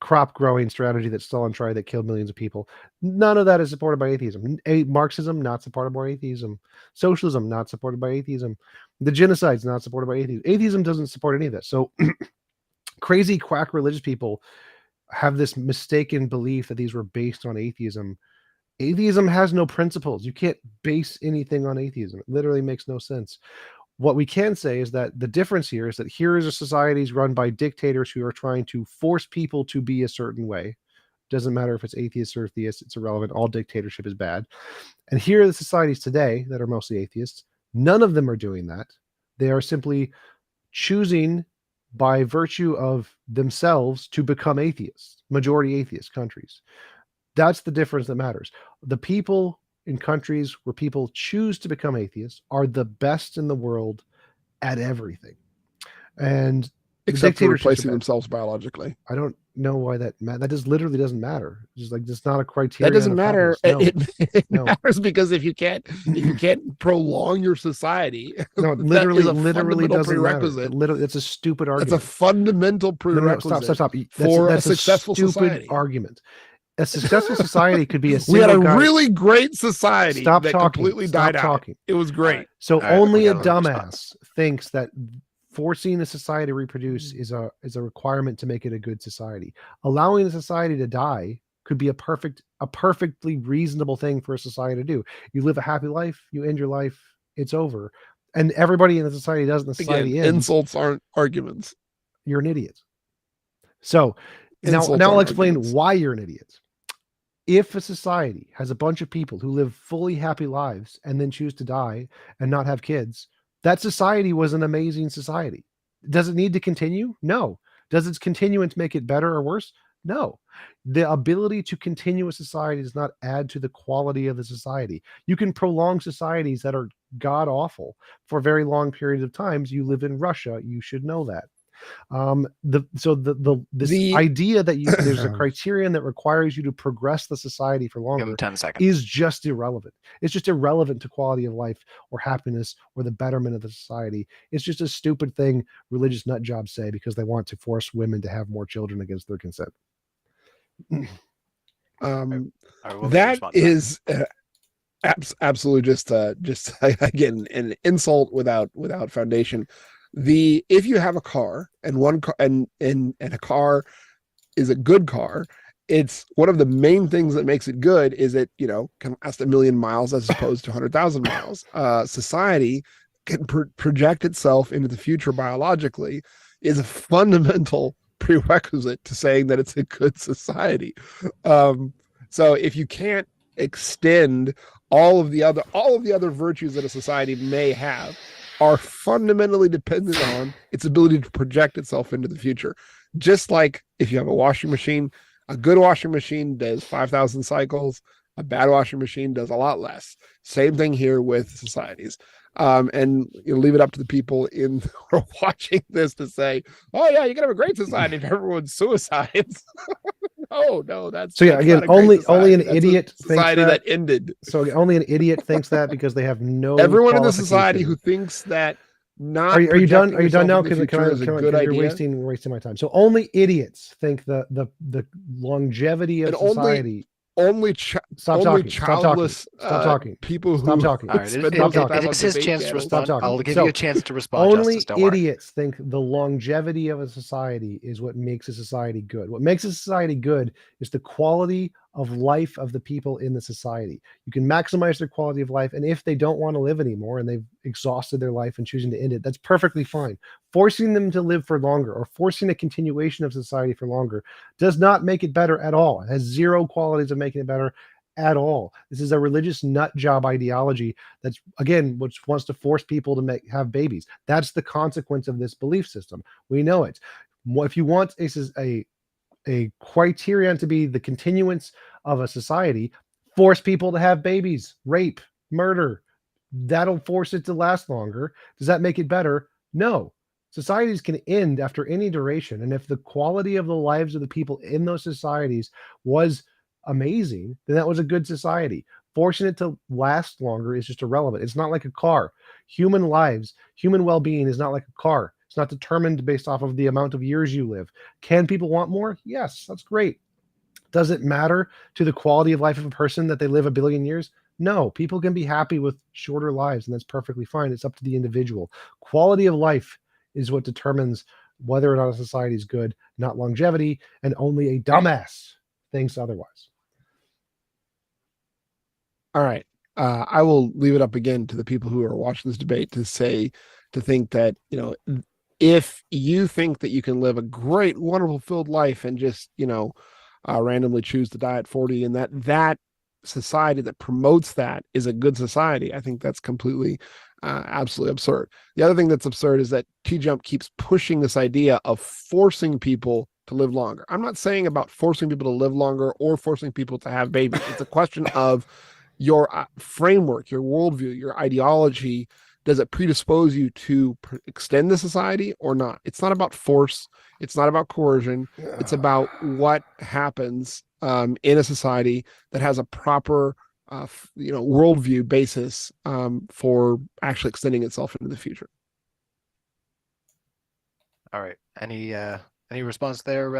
crop growing strategy that's still on trial that killed millions of people. None of that is supported by atheism. Marxism, not supported by atheism. Socialism, not supported by atheism. The genocide's not supported by atheism. Atheism doesn't support any of this. So crazy quack religious people have this mistaken belief that these were based on atheism. Atheism has no principles. You can't base anything on atheism. It literally makes no sense. What we can say is that the difference here is that here is a societies run by dictators who are trying to force people to be a certain way. Doesn't matter if it's atheist or theist, it's irrelevant. All dictatorship is bad. And here are the societies today that are mostly atheists. None of them are doing that. They are simply choosing by virtue of themselves to become atheists, majority atheist countries. That's the difference that matters. The people in countries where people choose to become atheists are the best in the world at everything. And except for replacing themselves biologically. I don't know why that just literally doesn't matter. Just like it's not a criteria. That doesn't matter. No. It matters because if you can't prolong your society, no, it literally doesn't matter. Literally, it's a stupid argument. That's a fundamental prerequisite. No, stop. That's a successful stupid society. Argument. A successful society could be a we had a guy. really great society Stop that talking. completely Stop died talking. out. It was great. So only a dumbass thinks that forcing a society to reproduce is a requirement to make it a good society. Allowing a society to die could be a perfectly reasonable thing for a society to do. You live a happy life, you end your life, it's over. And everybody in the society does, and the society ends. Insults aren't arguments. You're an idiot. So now I'll explain why you're an idiot. If a society has a bunch of people who live fully happy lives and then choose to die and not have kids, that society was an amazing society. Does it need to continue? No. Does its continuance make it better or worse? No. The ability to continue a society does not add to the quality of the society. You can prolong societies that are god awful for very long periods of times. You live in Russia. You should know that. This idea that there's a criterion that requires you to progress the society for longer 10 seconds. is just irrelevant. It's just irrelevant to quality of life or happiness or the betterment of the society. It's just a stupid thing religious nut jobs say because they want to force women to have more children against their consent. That is absolutely just again an insult without foundation. If you have a car and one car and a car is a good car, it's one of the main things that makes it good is it can last 1 million miles as opposed to 100,000 miles. Society can project itself into the future biologically is a fundamental prerequisite to saying that it's a good society. So if you can't extend all of the other virtues that a society may have are fundamentally dependent on its ability to project itself into the future. Just like if you have a washing machine, a good washing machine does 5,000 cycles, a bad washing machine does a lot less. Same thing here with societies. And leave it up to the people in who are watching this to say, "Oh yeah, you can have a great society if everyone suicides." No, that's So yeah, that's again, not a great only society. an That's a idiot thinks society that. that ended. So only an idiot thinks that because they have no Everyone in the qualification. society who thinks that not Are you done? projecting Are you done yourself now? into the future is a good Because you're idea, wasting my time. So only idiots think the longevity of and society. only Stop only talking. childless Stop talking. people Stop who talking. All right, spend most of the time it on is his debate chance to channels. Stop respond. talking. I'll give So, you a chance to respond, only Justus. Don't worry. idiots think the longevity of a society is what makes a society good. What makes a society good is the quality of life of the people in the society. You can maximize their quality of life, and if they don't want to live anymore and they've exhausted their life and choosing to end it, that's perfectly fine. Forcing them to live for longer or forcing a continuation of society for longer does not make it better at all. It has zero qualities of making it better at all. This is a religious nut job ideology that's, again, which wants to force people to have babies. That's the consequence of this belief system. We know it. If you want a criterion to be the continuance of a society, force people to have babies, rape, murder. That'll force it to last longer. Does that make it better? No. Societies can end after any duration. And if the quality of the lives of the people in those societies was amazing, then that was a good society. Forcing it to last longer is just irrelevant. It's not like a car. Human lives, human well-being is not like a car. It's not determined based off of the amount of years you live. Can people want more? Yes, that's great. Does it matter to the quality of life of a person that they live a billion years? No, people can be happy with shorter lives, and that's perfectly fine. It's up to the individual. Quality of life is what determines whether or not a society is good, not longevity, and only a dumbass thinks otherwise. All right. I will leave it up again to the people who are watching this debate to think that, if you think that you can live a great, wonderful, filled life and just, randomly choose to die at 40, and that society that promotes that is a good society, I think that's completely, absolutely absurd. The other thing that's absurd is that TJump keeps pushing this idea of forcing people to live longer. I'm not saying about forcing people to live longer or forcing people to have babies. It's a question of your framework, your worldview, your ideology. Does it predispose you to extend the society or not? It's not about force. It's not about coercion. It's about what happens in a society that has a proper, worldview basis for actually extending itself into the future. All right. Any response there,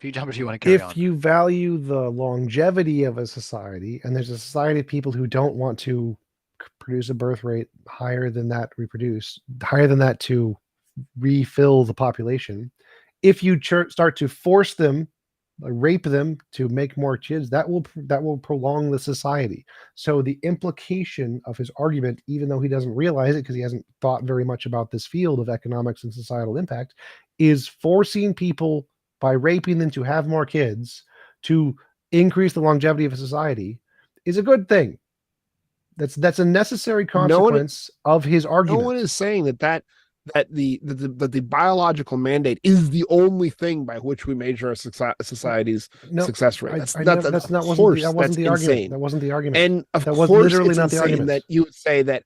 TJump, or do you want to carry on? If you value the longevity of a society, and there's a society of people who don't want to produce a birth rate higher than that to refill the population, if you start to force them, rape them to make more kids, that will prolong the society. So the implication of his argument, even though he doesn't realize it because he hasn't thought very much about this field of economics and societal impact, is forcing people by raping them to have more kids to increase the longevity of a society is a good thing. That's a necessary consequence of his argument. No one is saying that the biological mandate is the only thing by which we measure a society's success rate. That wasn't the argument. That wasn't the argument. And of that course, was literally it's not the insane argument. that you would say that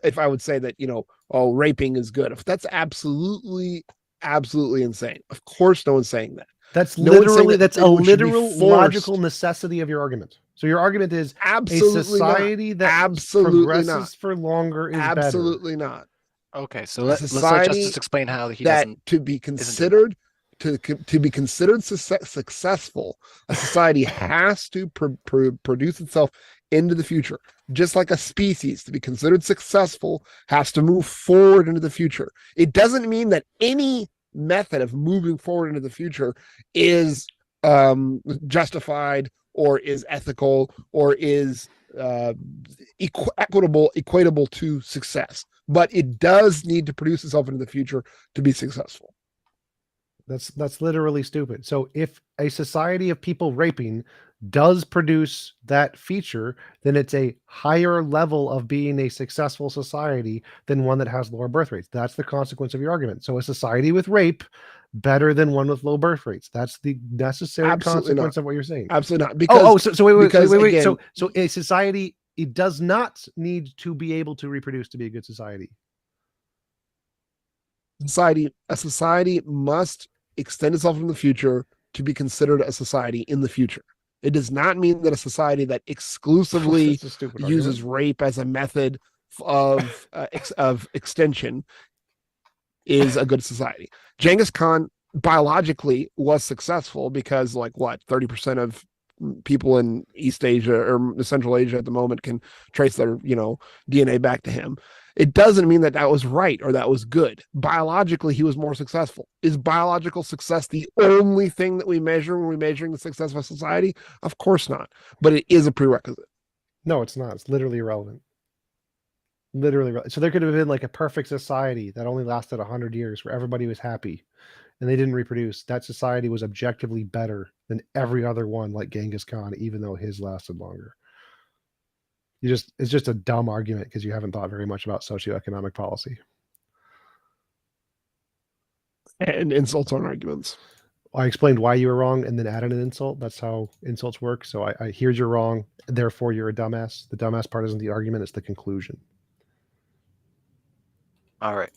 if I would say that, raping is good. That's absolutely insane. Of course, no one's saying that. That's literally that's a literal logical necessity of your argument. So your argument is absolutely a society not. that absolutely progresses not. for longer is absolutely better. Not. Okay, so let's let Justus explain how he doesn't. To be considered successful, a society has to produce itself into the future. Just like a species, to be considered successful, has to move forward into the future. It doesn't mean that any method of moving forward into the future is justified or is ethical or is equatable to success. But it does need to produce itself into the future to be successful. That's literally stupid. So if a society of people raping does produce that feature, then it's a higher level of being a successful society than one that has lower birth rates. That's the consequence of your argument. So a society with rape better than one with low birth rates. That's the necessary consequence of what you're saying. Absolutely not. Because wait. Again, So a society It does not need to be able to reproduce to be a good society. A society must extend itself in the future to be considered a society in the future. It does not mean that a society that exclusively That's a stupid uses argument. rape as a method of extension is a good society. Genghis Khan biologically was successful because, like, what, 30% of people in East Asia or Central Asia at the moment can trace their, DNA back to him. It doesn't mean that that was right or that was good. Biologically, he was more successful. Is biological success the only thing that we measure when we're measuring the success of a society? Of course not. But it is a prerequisite. No, it's not. It's literally irrelevant. Literally. So there could have been like a perfect society that only lasted 100 years where everybody was happy and they didn't reproduce. That society was objectively better than every other one, like Genghis Khan, even though his lasted longer. It's just a dumb argument because you haven't thought very much about socioeconomic policy. And insults aren't arguments. I explained why you were wrong and then added an insult. That's how insults work. So I here's you're wrong, therefore you're a dumbass. The dumbass part isn't the argument, it's the conclusion. All right.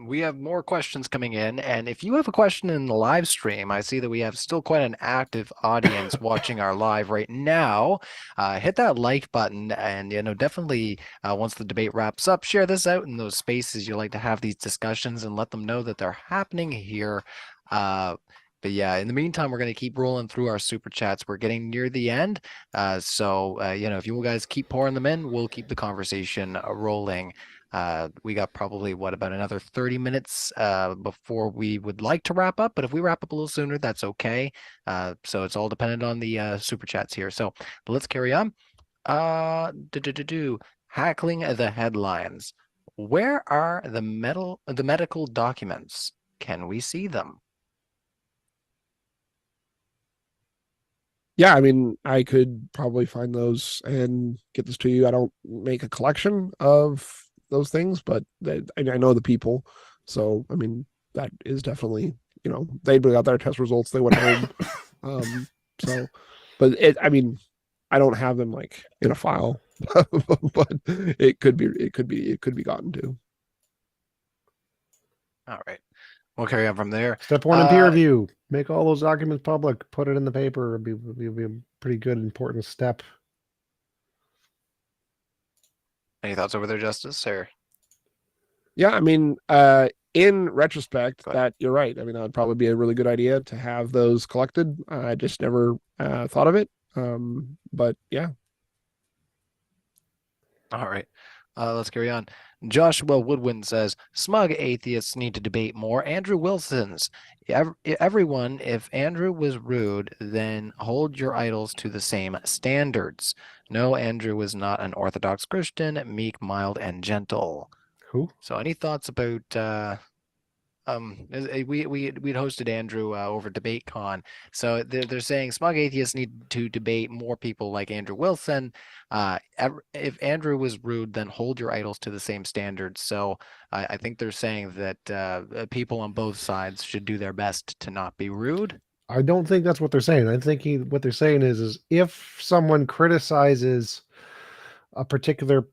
We have more questions coming in, and if you have a question in the live stream, I see that we have still quite an active audience watching our live right now. Hit that like button, and definitely once the debate wraps up, share this out in those spaces you like to have these discussions, and let them know that they're happening here. But yeah, in the meantime, we're going to keep rolling through our super chats. We're getting near the end, so if you guys keep pouring them in, we'll keep the conversation rolling. We got probably about another 30 minutes before we would like to wrap up, but if we wrap up a little sooner, that's okay. So it's all dependent on the super chats here. So let's carry on. Hackling the headlines. Where are the medical documents? Can we see them? Yeah, I mean, I could probably find those and get this to you. I don't make a collection of those things, but I know the people. So, I mean, that is definitely, they got their test results, they went home. But I mean, I don't have them like in a file, but it could be gotten to. All right. We'll carry on from there. Step 1 in peer review. Make all those documents public. Put it in the paper. It'd be a pretty good, important step. Any thoughts over there, Justus? Or yeah, I mean, in retrospect, that you're right. I mean, that would probably be a really good idea to have those collected. I just never thought of it. But yeah. All right. Let's carry on. Joshua Woodwind says, smug atheists need to debate more. Andrew Wilson's. Everyone, if Andrew was rude, then hold your idols to the same standards. No, Andrew was not an Orthodox Christian, meek, mild, and gentle. Who? So any thoughts about we'd hosted Andrew over DebateCon. So they're saying smug atheists need to debate more people like Andrew Wilson. If Andrew was rude, then hold your idols to the same standards. So I think they're saying that people on both sides should do their best to not be rude. I don't think that's what they're saying. I'm thinking what they're saying is if someone criticizes a particular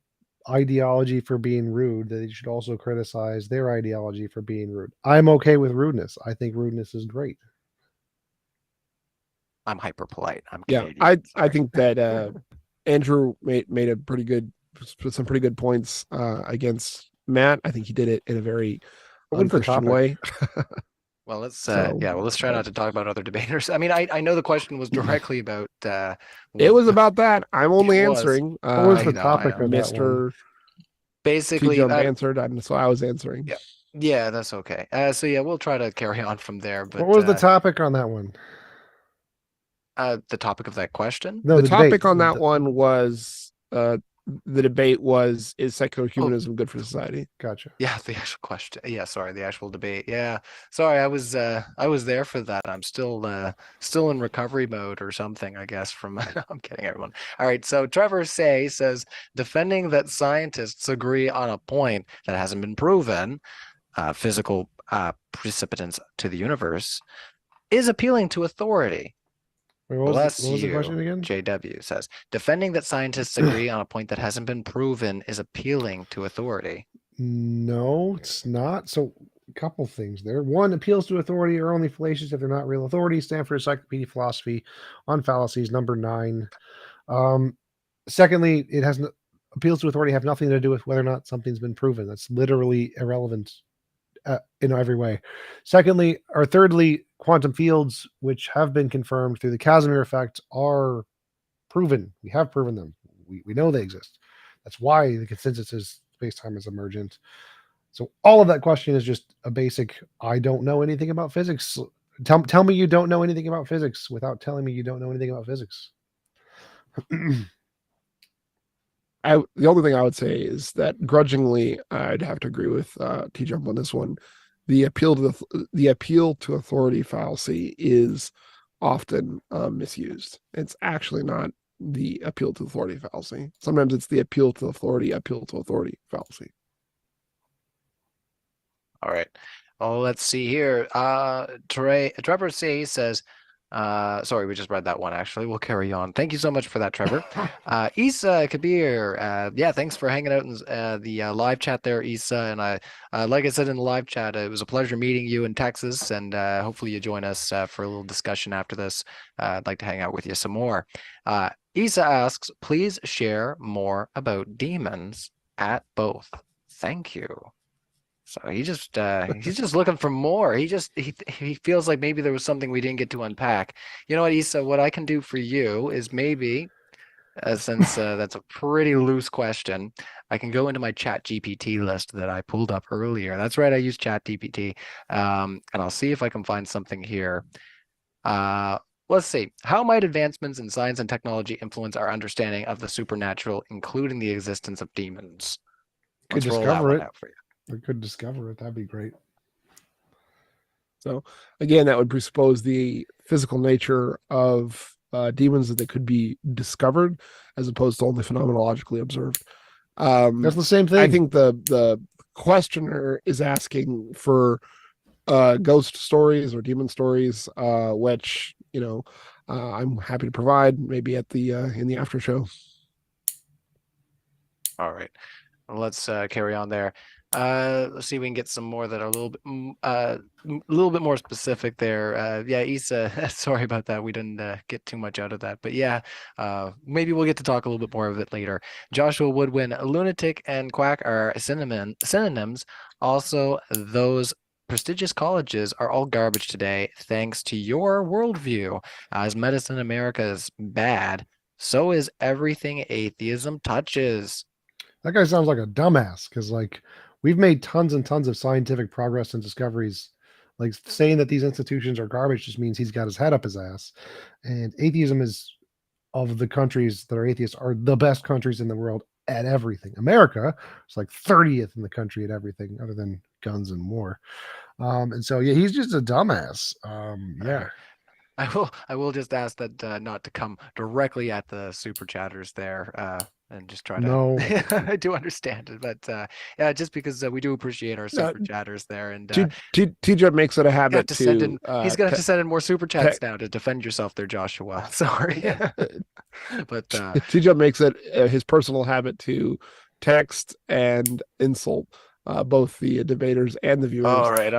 ideology for being rude, that you should also criticize their ideology for being rude. I'm okay with rudeness. I think rudeness is great. I'm hyper polite. I'm Canadian. I think that Andrew made some pretty good points against Matt. I think he did it in a very unchristian way. Well, let's try not to talk about other debaters. I mean, I know the question was directly about. It was about that. I'm only answering. What was the topic of Mr. Basically, TJump answered, and so I was answering. Yeah, that's okay. So yeah, we'll try to carry on from there. But what was the topic on that one? The topic of that question? No, the topic on that one was the debate was, is secular humanism good for society? Gotcha. Yeah, the actual question. Yeah, sorry, the actual debate. Yeah, sorry, I was there for that. I'm still in recovery mode or something, I guess. From I'm kidding, everyone. All right, so Trevor says defending that scientists agree on a point that hasn't been proven, physical precipitants to the universe, is appealing to authority. Wait, what Bless was the you, question again? JW says. Defending that scientists agree on a point that hasn't been proven is appealing to authority. No, it's not. So, a couple things there. One, appeals to authority are only fallacious if they're not real authority. Stanford Encyclopedia Philosophy on Fallacies, number 9. Secondly, it has appeals to authority have nothing to do with whether or not something's been proven. That's literally irrelevant in every way. Secondly, or thirdly, quantum fields, which have been confirmed through the Casimir effect, are proven. We have proven them. We know they exist. That's why the consensus is space-time is emergent. So all of that question is just a basic, I don't know anything about physics. Tell me you don't know anything about physics without telling me you don't know anything about physics. The only thing I would say is that grudgingly, I'd have to agree with TJump on this one. The appeal to authority fallacy is often misused. It's actually not the appeal to authority fallacy. Sometimes it's the appeal to authority fallacy. All right. Oh, let's see here. Trevor C says, sorry, we just read that one actually. We'll carry on. Thank you so much for that, Trevor. Isa Kabir, yeah, thanks for hanging out in the live chat there, Isa. And like I said in the live chat, it was a pleasure meeting you in Texas, and hopefully you join us for a little discussion after this. I'd like to hang out with you some more. Isa asks, please share more about demons at both. Thank you. So he's just looking for more. He feels like maybe there was something we didn't get to unpack. You know what, Issa, what I can do for you is maybe, since that's a pretty loose question, I can go into my Chat GPT list that I pulled up earlier. That's right, I use Chat GPT, and I'll see if I can find something here. Let's see. How might advancements in science and technology influence our understanding of the supernatural, including the existence of demons? Could Let's roll that discover one it. out for you. We could discover it. That'd be great. So again, that would presuppose the physical nature of demons, that they could be discovered as opposed to only phenomenologically observed. That's the same thing. I think the questioner is asking for ghost stories or demon stories, which I'm happy to provide maybe at the in the after show. All right, let's carry on there. Let's see if we can get some more that are a little bit more specific there. Yeah, Issa, sorry about that. We didn't get too much out of that, but yeah, maybe we'll get to talk a little bit more of it later. Joshua Woodwin, lunatic and quack are synonyms. Also, those prestigious colleges are all garbage today, thanks to your worldview. As medicine in America is bad, so is everything atheism touches. That guy sounds like a dumbass because, like, we've made tons and tons of scientific progress and discoveries. Like, saying that these institutions are garbage just means he's got his head up his ass. And atheism is, of the countries that are atheists, are the best countries in the world at everything. America is like 30th in the country at everything other than guns and war. And so, yeah, he's just a dumbass. Yeah. I will just ask that not to come directly at the super chatters there, and just try to. No. I do understand it, but yeah, just because we do appreciate our super chatters there, and TJ makes it a habit send in. He's gonna have to send in more super chats now to defend yourself there, Joshua. Sorry, but TJ makes it his personal habit to text and insult both the debaters and the viewers. all right.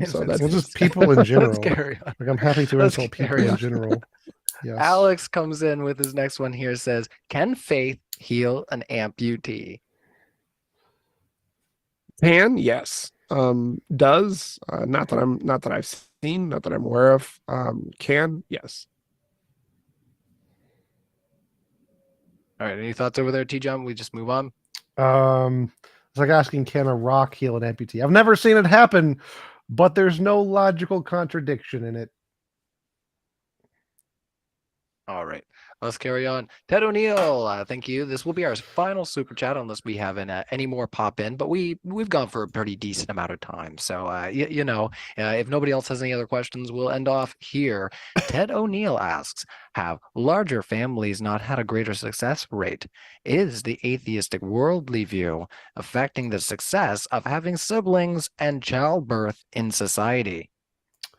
So that's just people in general. Let's carry on. Like, I'm happy to insult people in general. Yes. Alex comes in with his next one here. Says, "Can faith heal an amputee?" Can, yes. Does, not that I've seen, not that I'm aware of. Can, yes. All right. Any thoughts over there, TJump? We just move on. It's like asking, can a rock heal an amputee? I've never seen it happen, but there's no logical contradiction in it. All right, let's carry on. Ted O'Neill, thank you. This will be our final super chat unless we have any more pop in, but we've gone for a pretty decent amount of time. So, if nobody else has any other questions, we'll end off here. Ted O'Neill asks, have larger families not had a greater success rate? Is the atheistic worldly view affecting the success of having siblings and childbirth in society?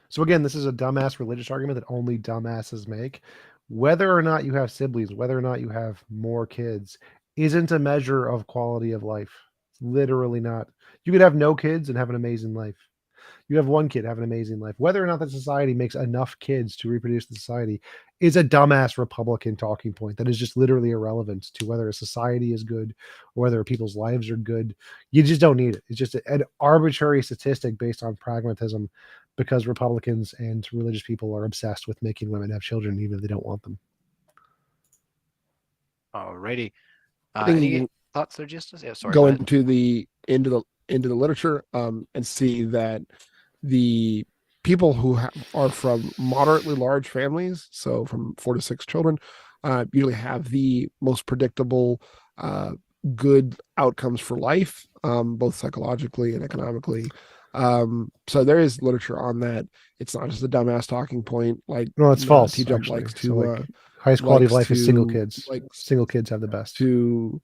So again, this is a dumbass religious argument that only dumbasses make. Whether or not you have siblings, whether or not you have more kids, isn't a measure of quality of life. It's literally not. You could have no kids and have an amazing life. You have one kid, have an amazing life. Whether or not the society makes enough kids to reproduce the society is a dumbass Republican talking point that is just literally irrelevant to whether a society is good or whether people's lives are good. You just don't need it. It's just an arbitrary statistic based on pragmatism because Republicans and religious people are obsessed with making women have children even if they don't want them. Alrighty. I think you Any can thoughts there, Justus? Yeah, sorry. go Go ahead. into the literature and see that the people who are from moderately large families, so from 4 to 6 children, usually have the most predictable good outcomes for life, both psychologically and economically. So there is literature on that. It's not just a dumbass talking point like No, it's false. TJump Actually, likes so to like highest quality of likes life is single to kids. likes Single kids have the best. to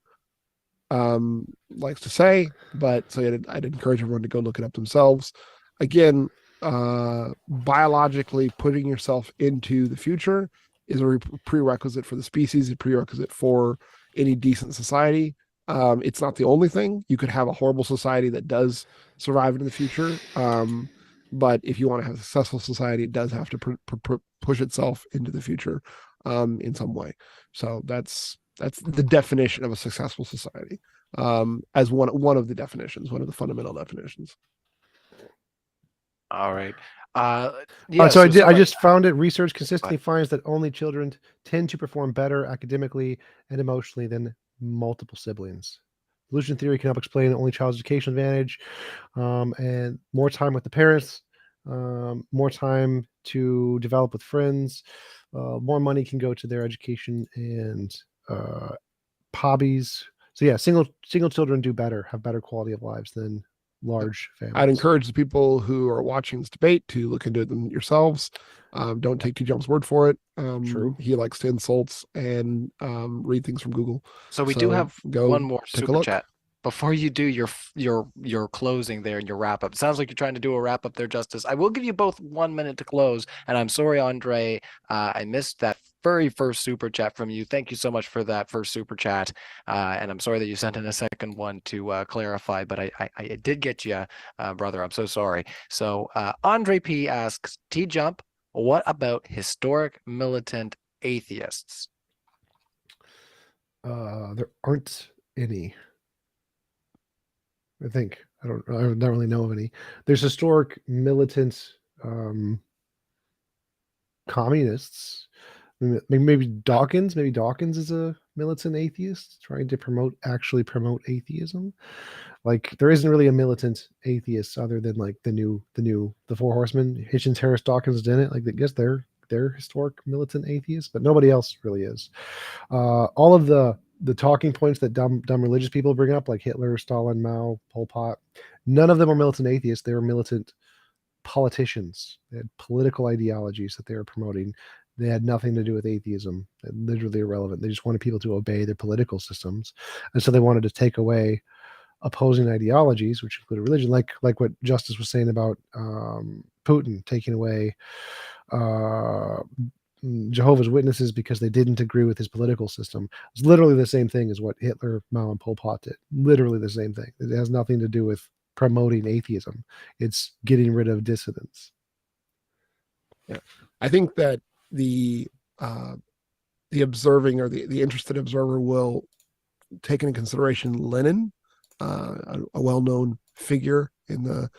likes to say, but so I'd encourage everyone to go look it up themselves. Again, biologically putting yourself into the future is a prerequisite for the species, a prerequisite for any decent society. It's not the only thing. You could have a horrible society that does survive into the future. But if you want to have a successful society, it does have to push itself into the future in some way. So that's the definition of a successful society, as one of the definitions, one of the fundamental definitions. All right. Yeah, so I just found it. Research consistently finds that only children tend to perform better academically and emotionally than multiple siblings. Evolution theory can help explain the only child's education advantage, and more time with the parents, more time to develop with friends, more money can go to their education and hobbies. So yeah, single children do better, have better quality of lives than large families. I'd encourage the people who are watching this debate to look into it yourselves. Don't take TJump's word for it. True. He likes to insult and read things from Google. So we do have one more take a super look. chat. Before you do your closing there and your wrap up, it sounds like you're trying to do a wrap up there, Justus. I will give you both 1 minute to close. And I'm sorry, Andre, I missed that very first super chat from you. Thank you so much for that first super chat. And I'm sorry that you sent in a second one to clarify, but I did get you, brother. I'm so sorry. So Andre P asks, TJump, what about historic militant atheists? There aren't any. I think I don't really know of any. There's historic militant communists. Maybe Dawkins. Maybe Dawkins is a militant atheist trying to actually promote atheism. Like there isn't really a militant atheist other than like the Four Horsemen. Hitchens, Harris, Dawkins did it. Like I guess they're historic militant atheists, but nobody else really is. All of the talking points that dumb religious people bring up, like Hitler, Stalin, Mao, Pol Pot, none of them are militant atheists. They were militant politicians. They had political ideologies that they were promoting. They had nothing to do with atheism. They're literally irrelevant. They just wanted people to obey their political systems, and so they wanted to take away opposing ideologies, which included religion, like what Justus was saying about Putin taking away Jehovah's Witnesses because they didn't agree with his political system. It's literally the same thing as what Hitler, Mao, and Pol Pot did. Literally the same thing. It has nothing to do with promoting atheism. It's getting rid of dissidents. Yeah, I think that the observing or the interested observer will take into consideration Lenin, a well-known figure in the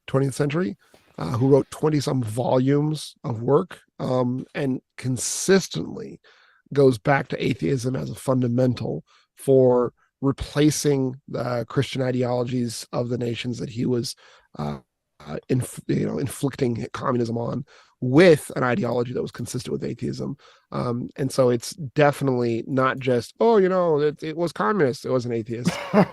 20th century, who wrote 20-some volumes of work and consistently goes back to atheism as a fundamental for replacing the Christian ideologies of the nations that he was inflicting communism on with an ideology that was consistent with atheism. And so it's definitely not just, it was communist, it was an atheist.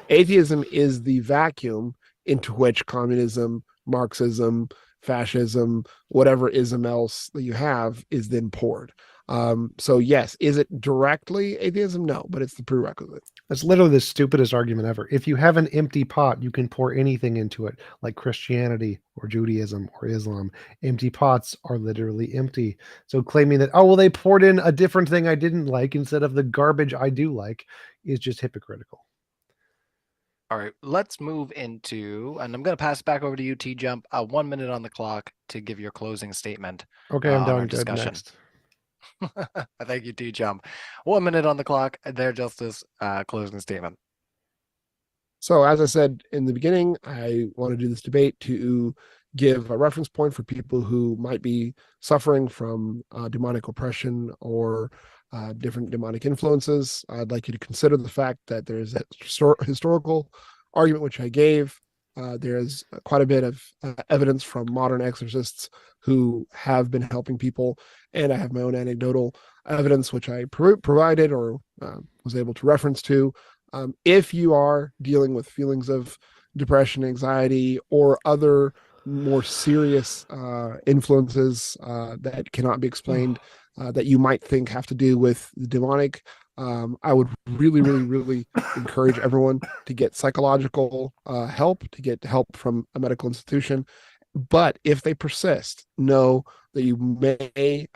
Atheism is the vacuum into which communism, Marxism, fascism, whatever ism else that you have is then poured. So yes, is it directly atheism? No, but it's the prerequisite. That's literally the stupidest argument ever. If you have an empty pot, you can pour anything into it, like Christianity or Judaism or Islam. Empty pots are literally empty. So claiming that, oh, well, they poured in a different thing I didn't like instead of the garbage I do like is just hypocritical. All right, let's move into, and I'm going to pass it back over to you, TJump. 1 minute on the clock to give your closing statement Okay, I'm on done. our Good. discussion. Next. Thank you, TJump. 1 minute on the clock. There, Justus. Closing statement. So, as I said in the beginning, I want to do this debate to give a reference point for people who might be suffering from demonic oppression or different demonic influences. I'd like you to consider the fact that there's a historical argument which I gave. There's quite a bit of evidence from modern exorcists who have been helping people, and I have my own anecdotal evidence which I provided or was able to reference to. If you are dealing with feelings of depression, anxiety, or other more serious influences that cannot be explained, that you might think have to do with the demonic, I would really, really, really encourage everyone to get psychological help, to get help from a medical institution. But if they persist, know that you may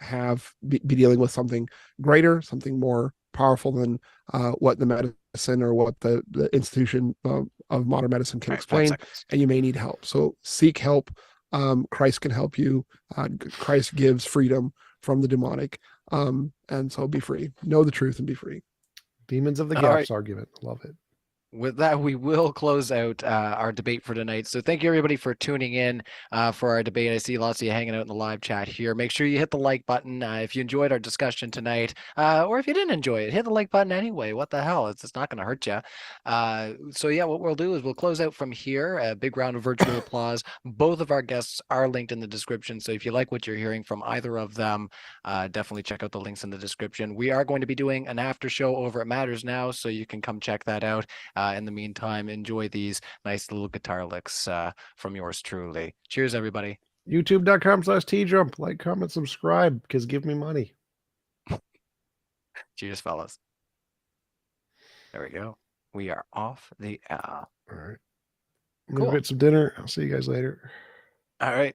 be dealing with something greater, something more powerful than what the medicine or what the institution of modern medicine can explain, and you may need help. So seek help. Christ can help you. Christ gives freedom from the demonic. And so be free. Know the truth and be free. Demons of the Gaps argument. Love it. With that, we will close out our debate for tonight. So thank you, everybody, for tuning in for our debate. I see lots of you hanging out in the live chat here. Make sure you hit the like button if you enjoyed our discussion tonight, or if you didn't enjoy it, hit the like button anyway. What the hell? It's not going to hurt you. So yeah, what we'll do is we'll close out from here. A big round of virtual applause. Both of our guests are linked in the description. So if you like what you're hearing from either of them, definitely check out the links in the description. We are going to be doing an after show over at Matters Now, so you can come check that out. In the meantime, enjoy these nice little guitar licks from yours truly. Cheers, everybody. YouTube.com/TJump. Like, comment, subscribe, because give me money. Cheers, fellas. There we go. We are off the air. All right. I'm going to get some dinner. I'll see you guys later. All right.